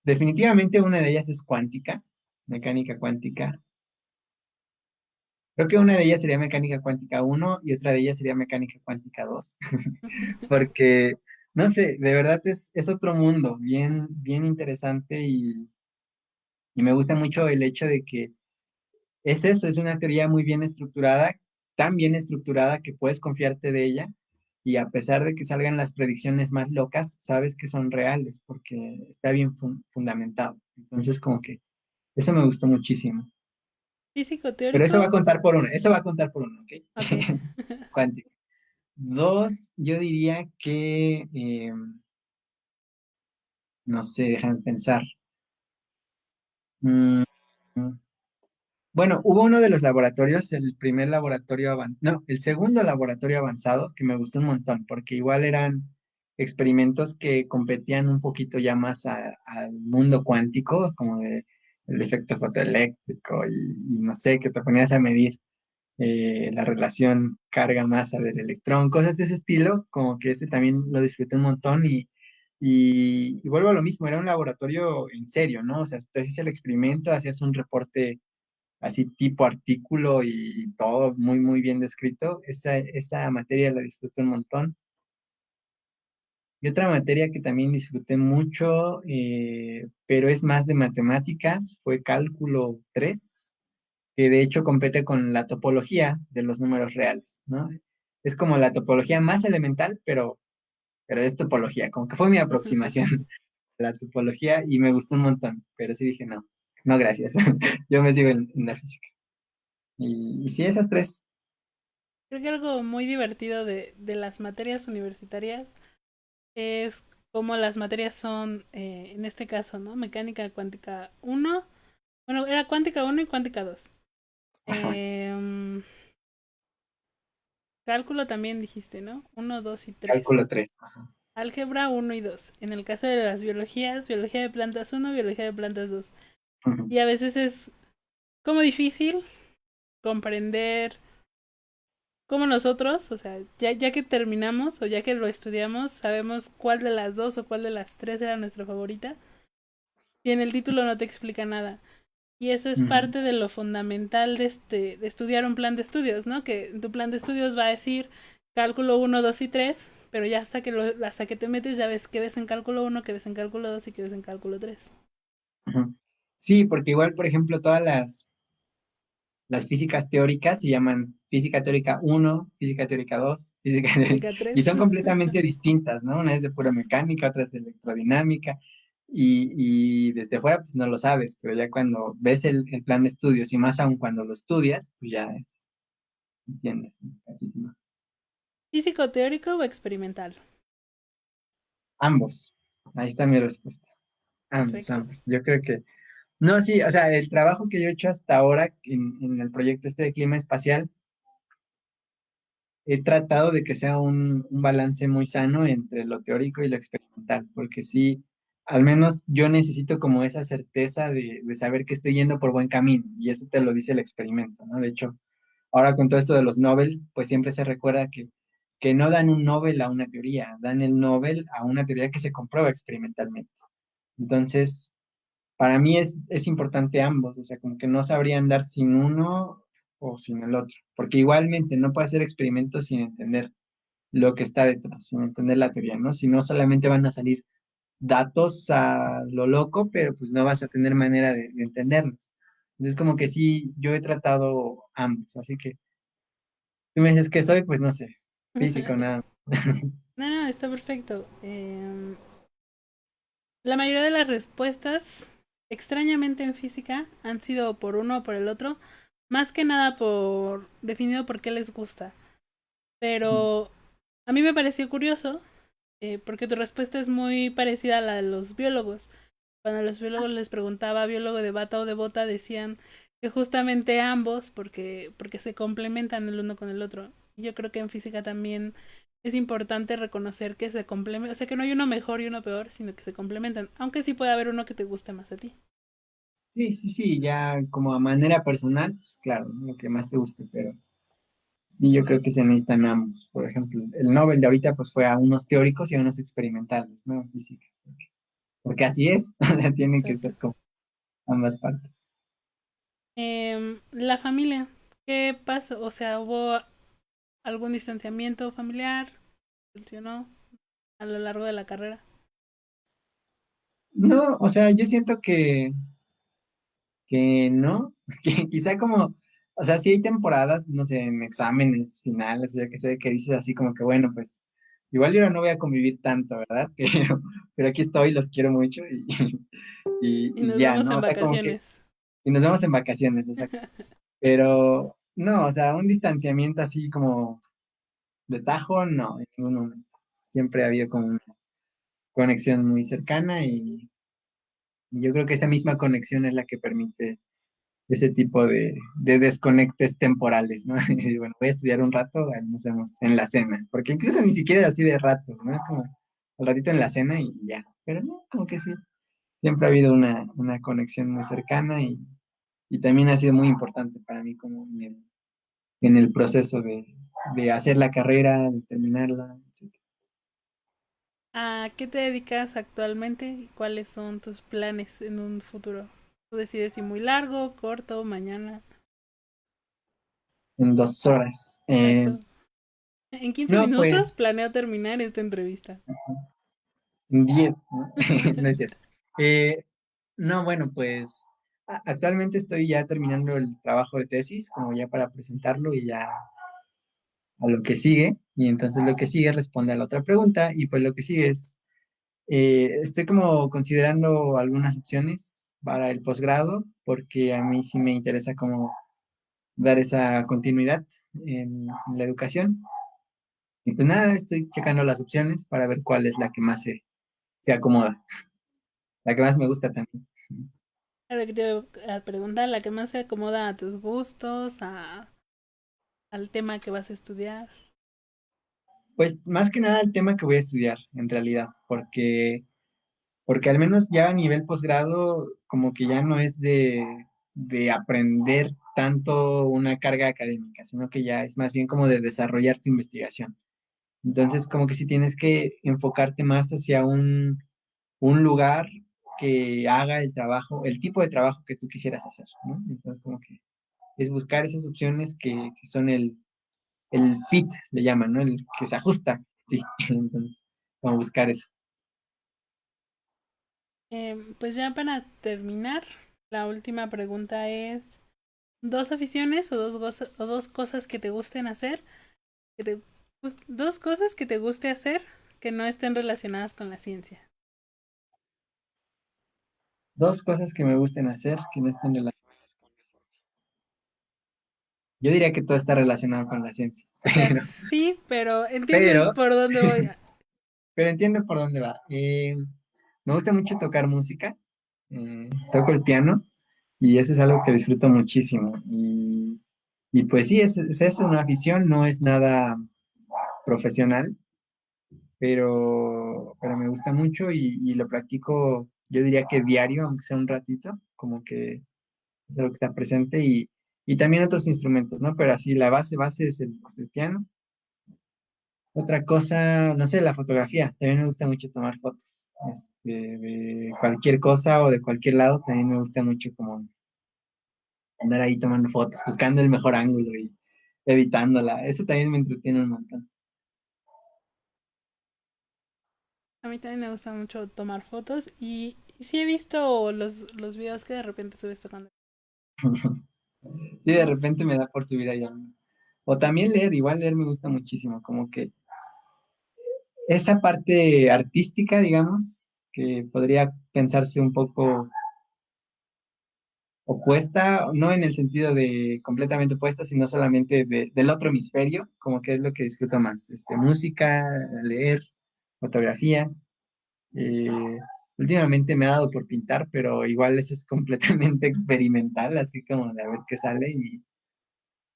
definitivamente una de ellas es cuántica, mecánica cuántica. Creo que una de ellas sería mecánica cuántica uno y otra de ellas sería mecánica cuántica 2, porque, no sé, de verdad es otro mundo, bien, bien interesante y me gusta mucho el hecho de que es eso, es una teoría muy bien estructurada, tan bien estructurada que puedes confiarte de ella y a pesar de que salgan las predicciones más locas, sabes que son reales porque está bien fundamentado. Entonces, como que eso me gustó muchísimo. Físico Pero eso va a teórico, contar por uno, eso va a contar por uno, ¿ok? ok. Cuántico. Dos, yo diría que, no sé, déjame pensar. Mm, bueno, hubo uno de los laboratorios, el primer laboratorio no, el segundo laboratorio avanzado, que me gustó un montón, porque igual eran experimentos que competían un poquito ya más al mundo cuántico, como de el efecto fotoeléctrico y no sé, que te ponías a medir la relación carga-masa del electrón, cosas de ese estilo, como que ese también lo disfruté un montón y vuelvo a lo mismo, era un laboratorio en serio, ¿no? O sea, tú hacías el experimento, hacías un reporte así tipo artículo y todo muy, muy bien descrito. Esa materia la disfruté un montón. Y otra materia que también disfruté mucho, pero es más de matemáticas, fue cálculo 3 que de hecho compete con la topología de los números reales, ¿no? Es como la topología más elemental, pero es topología, como que fue mi aproximación a la topología y me gustó un montón, pero sí dije, no, no, gracias, yo me sigo en la física. Y sí, esas tres. Creo que algo muy divertido de las materias universitarias es cómo las materias son, en este caso, ¿no? Mecánica cuántica uno. Bueno, era cuántica uno y cuántica 2. Ajá, Cálculo también dijiste, ¿no? Uno, 2 y 3. cálculo 3. Ajá. Álgebra uno y 2. En el caso de las biologías, biología de plantas uno, biología de plantas 2. Ujú, Y a veces es como difícil comprender cómo nosotros, o sea, ya que terminamos o ya que lo estudiamos, sabemos cuál de las dos o cuál de las tres era nuestra favorita. Y en el título no te explica nada. Y eso es ujú, parte de lo fundamental de estudiar un plan de estudios, ¿no? Que en tu plan de estudios va a decir cálculo uno 2 y 3, pero ya hasta que te metes ya ves que ves en cálculo uno, que ves en cálculo 2 y que ves en cálculo 3. ujú. Sí, porque igual, por ejemplo, todas las físicas teóricas se llaman física teórica uno, física teórica 2, Teórica y 3. son completamente distintas, ¿no? Una es de pura mecánica, otra es de electrodinámica, y desde fuera pues no lo sabes, pero ya cuando ves el plan de estudios y más aún cuando lo estudias, pues ya entiendes, ¿no? Muchísimo. ¿Físico teórico o experimental? Ambos, ahí está mi respuesta. Ambos, Perfecto. ambos. Yo creo que no, sí, o sea, el trabajo que yo he hecho hasta ahora en el proyecto este de clima espacial, he tratado de que sea un balance muy sano entre lo teórico y lo experimental, porque sí, al menos yo necesito como esa certeza de saber que estoy yendo por buen camino, y eso te lo dice el experimento, ¿no? De hecho, ahora con todo esto de los Nobel, pues siempre se recuerda que no dan un Nobel a una teoría, dan el Nobel a una teoría que se comprueba experimentalmente. Entonces, para mí es importante ambos, o sea, como que no sabría andar sin uno o sin el otro, porque igualmente no puede hacer experimentos sin entender lo que está detrás, sin entender la teoría, ¿no? Si no, solamente van a salir datos a lo loco, pero pues no vas a tener manera de entenderlos. Entonces, como que sí, yo he tratado ambos, así que tú me dices que soy, pues no sé, físico, nada. No, no, está perfecto. La mayoría de las respuestas, extrañamente en física, han sido por uno o por el otro, más que nada por definido por qué les gusta. Pero a mí me pareció curioso, porque tu respuesta es muy parecida a la de los biólogos. Cuando a los biólogos les preguntaba, biólogo de bata o de bota, decían que justamente ambos, porque se complementan el uno con el otro. Yo creo que en física también es importante reconocer que se complementan, o sea, que no hay uno mejor y uno peor, sino que se complementan, aunque sí puede haber uno que te guste más a ti. Sí, sí, sí, ya como a manera personal, pues claro, ¿no? Lo que más te guste, pero Sí, yo creo que se necesitan ambos. Por ejemplo, el Nobel de ahorita pues fue a unos teóricos y a unos experimentales, ¿no? En física. Porque así es, o sea, tiene que Exacto. ser como ambas partes. La familia, ¿qué pasó? O sea, ¿hubo algún distanciamiento familiar? ¿Funcionó a lo largo de la carrera? No, o sea, yo siento que no, que quizá como, o sea, sí hay temporadas, no sé, en exámenes finales, yo que sé, que dices así como que, bueno, pues igual yo no voy a convivir tanto, ¿verdad? Pero aquí estoy, los quiero mucho Y y nos ya, vemos ¿no? en O sea, como que, vacaciones. y nos vemos en vacaciones, exacto. Pero no, o sea, un distanciamiento así como de tajo, no, en ningún momento. Siempre ha habido como una conexión muy cercana y yo creo que esa misma conexión es la que permite ese tipo de desconectes temporales, ¿no? Y bueno, voy a estudiar un rato, ahí nos vemos en la cena, porque incluso ni siquiera es así de ratos, ¿no? Es como un ratito en la cena y ya, pero no, como que sí, siempre ha habido una conexión muy cercana y también ha sido muy importante para mí como en el proceso de hacer la carrera, de terminarla, etc. ¿A qué te dedicas actualmente y cuáles son tus planes en un futuro? Tú decides si muy largo, corto, mañana. En 2 horas. Exacto. En 15 No, pues, minutos planeo terminar esta entrevista. en 10, ¿no? No es cierto. Eh, no, bueno, pues actualmente estoy ya terminando el trabajo de tesis, como ya para presentarlo y ya a lo que sigue. Y entonces lo que sigue responde a la otra pregunta y pues lo que sigue es, estoy como considerando algunas opciones para el posgrado, porque a mí sí me interesa como dar esa continuidad en la educación. Y pues nada, estoy checando las opciones para ver cuál es la que más se acomoda, la que más me gusta también. Ahora que te voy a preguntar la que más se acomoda a tus gustos, al tema que vas a estudiar. Pues más que nada el tema que voy a estudiar, en realidad, porque al menos ya a nivel posgrado, como que ya no es de aprender tanto una carga académica, sino que ya es más bien como de desarrollar tu investigación. Entonces, como que si tienes que enfocarte más hacia un lugar que haga el trabajo, el tipo de trabajo que tú quisieras hacer, ¿no? Entonces, como que es buscar esas opciones que son el fit, le llaman, ¿no? El que se ajusta a ti. Entonces, como buscar eso. Pues ya para terminar, la última pregunta es, ¿dos aficiones o o dos cosas que te gusten hacer? Que te, dos cosas que te guste hacer que no estén relacionadas con la ciencia. Dos cosas que me gusten hacer que no estén relacionadas. Yo diría que todo está relacionado con la ciencia, O sea, sí, pero entiendes pero, por dónde voy. pero entiendo por dónde va. Me gusta mucho tocar música, toco el piano y eso es algo que disfruto muchísimo. Y pues sí, es eso, una afición, no es nada profesional, pero me gusta mucho y lo practico, yo diría que diario, aunque sea un ratito, como que es algo que está presente y también otros instrumentos, ¿no? Pero así la base es el piano. Otra cosa, no sé, la fotografía. También me gusta mucho tomar fotos, de cualquier cosa o de cualquier lado. También me gusta mucho como andar ahí tomando fotos, buscando el mejor ángulo y editándola. Eso también me entretiene un montón. A mí también me gusta mucho tomar fotos y sí he visto los videos que de repente subes tocando. Sí, de repente me da por subir ahí algo. O también leer, igual leer me gusta muchísimo, como que esa parte artística, digamos, que podría pensarse un poco opuesta, no en el sentido de completamente opuesta, sino solamente del otro hemisferio, como que es lo que disfruto más, música, leer, fotografía. eh, Últimamente me ha dado por pintar, pero igual eso es completamente experimental, así como de a ver qué sale y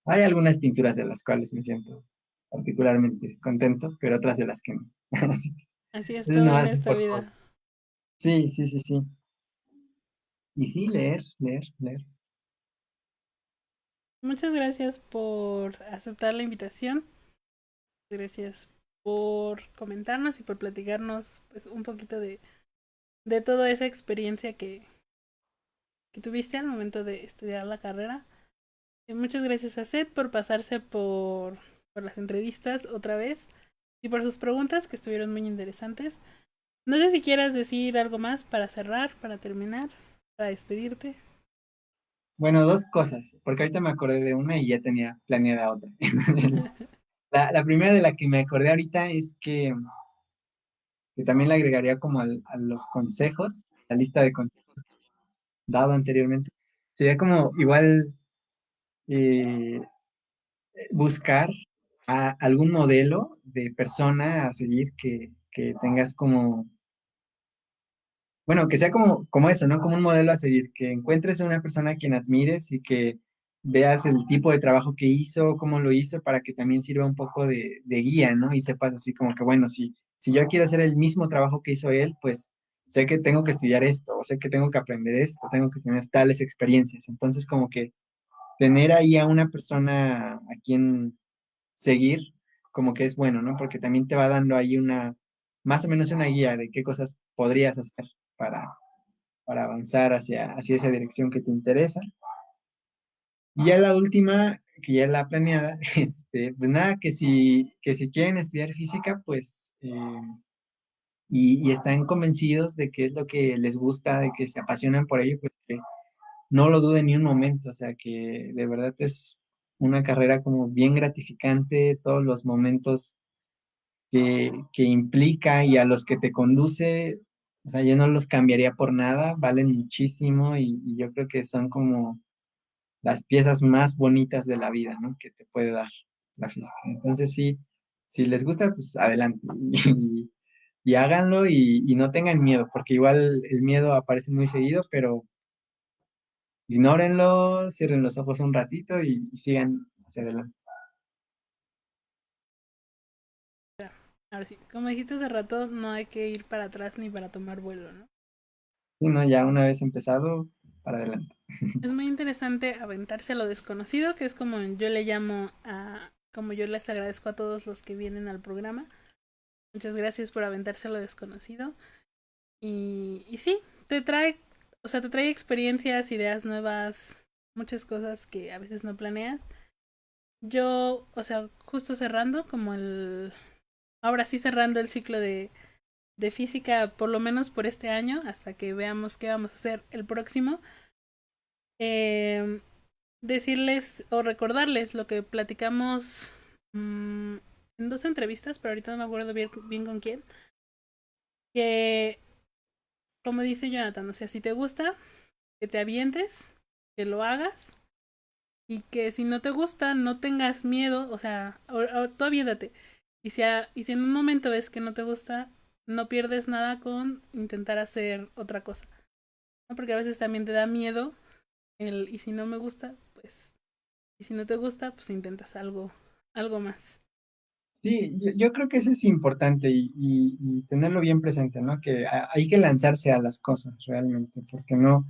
hay algunas pinturas de las cuales me siento particularmente contento, pero otras de las que no. Así que Así es eso es todo en nomás esta por favor. vida. Sí, sí, sí, sí. Y sí, leer, leer, leer. Muchas gracias por aceptar la invitación. Gracias por comentarnos y por platicarnos pues, un poquito de toda esa experiencia que tuviste al momento de estudiar la carrera. Y muchas gracias a Seth por pasarse por las entrevistas otra vez y por sus preguntas que estuvieron muy interesantes. No sé si quieras decir algo más para cerrar, para terminar, para despedirte. Bueno, dos cosas, porque ahorita me acordé de una y ya tenía planeada otra. La primera de la que me acordé ahorita es que también le agregaría como a los consejos, la lista de consejos dado anteriormente. Sería como igual eh, buscar algún modelo de persona a seguir que tengas como, bueno, que sea como eso, ¿no? Como un modelo a seguir, que encuentres a una persona a quien admires y que veas el tipo de trabajo que hizo, cómo lo hizo, para que también sirva un poco de guía, ¿no? Y sepas así como que, bueno, si yo quiero hacer el mismo trabajo que hizo él, pues sé que tengo que estudiar esto, o sé que tengo que aprender esto, tengo que tener tales experiencias. Entonces, como que tener ahí a una persona a quien seguir, como que es bueno, ¿no? Porque también te va dando ahí más o menos una guía de qué cosas podrías hacer para, para avanzar hacia esa dirección que te interesa. Y ya la última, que ya la planeada, pues nada, que si quieren estudiar física, pues, y están convencidos de que es lo que les gusta, de que se apasionan por ello, pues que no lo duden ni un momento, o sea, que de verdad es una carrera como bien gratificante, todos los momentos que implica y a los que te conduce, o sea, yo no los cambiaría por nada, valen muchísimo y yo creo que son como las piezas más bonitas de la vida, ¿no? Que te puede dar la física. Entonces, sí, si les gusta, pues adelante y háganlo y no tengan miedo, porque igual el miedo aparece muy seguido, pero ignórenlo, cierren los ojos un ratito y sigan hacia adelante. Ahora sí, como dijiste hace rato, no hay que ir para atrás ni para tomar vuelo, ¿no? Y no, ya una vez empezado, para adelante. Es muy interesante aventarse a lo desconocido, que es como yo le llamo como yo les agradezco a todos los que vienen al programa. Muchas gracias por aventarse a lo desconocido. Y sí, te trae, o sea, te trae experiencias, ideas nuevas, muchas cosas que a veces no planeas. Yo, o sea, justo cerrando, ahora sí cerrando el ciclo de física, por lo menos por este año, hasta que veamos qué vamos a hacer el próximo. Eh, Decirles o recordarles lo que platicamos en dos entrevistas, pero ahorita no me acuerdo bien con quién. Que, como dice Jonathan, o sea, si te gusta, que te avientes, que lo hagas y que si no te gusta, no tengas miedo, o sea, tú aviéntate. Y si en un momento ves que no te gusta, no pierdes nada con intentar hacer otra cosa, ¿no? Porque a veces también te da miedo y si no me gusta, pues, y si no te gusta, pues intentas algo más. Sí, yo creo que eso es importante y tenerlo bien presente, ¿no? Que hay que lanzarse a las cosas realmente, porque no,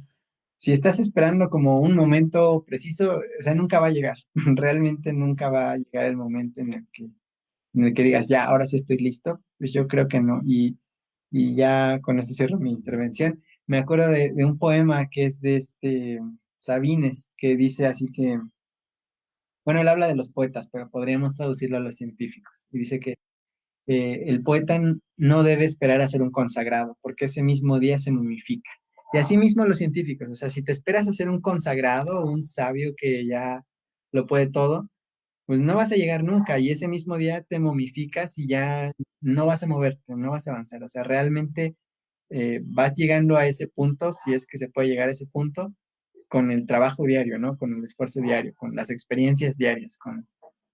si estás esperando como un momento preciso, o sea, nunca va a llegar, realmente nunca va a llegar el momento en el que digas, ya, ahora sí estoy listo, pues yo creo que no, y ya con eso cierro mi intervención. Me acuerdo de un poema que es de Sabines, que dice así que, bueno, él habla de los poetas, pero podríamos traducirlo a los científicos, y dice que el poeta no debe esperar a ser un consagrado, porque ese mismo día se momifica. Y así mismo los científicos, o sea, si te esperas a ser un consagrado o un sabio que ya lo puede todo, pues no vas a llegar nunca y ese mismo día te momificas y ya no vas a moverte, no vas a avanzar. O sea, realmente vas llegando a ese punto, si es que se puede llegar a ese punto, con el trabajo diario, ¿no? Con el esfuerzo diario, con las experiencias diarias, con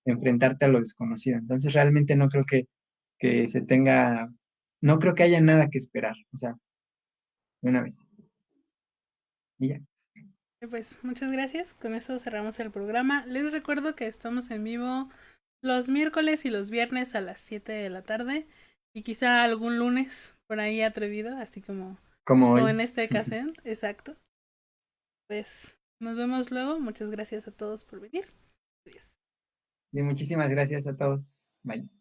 enfrentarte a lo desconocido. Entonces, realmente no creo que se tenga, no creo que haya nada que esperar, o sea, de una vez. Y ya. Pues muchas gracias. Con eso cerramos el programa. Les recuerdo que estamos en vivo los miércoles y los viernes a las 7 de la tarde y quizá algún lunes por ahí atrevido, así como, Como como hoy. en esta ocasión. Exacto. Pues Nos vemos luego. Muchas gracias a todos por venir. Adiós. Y muchísimas gracias a todos. Bye.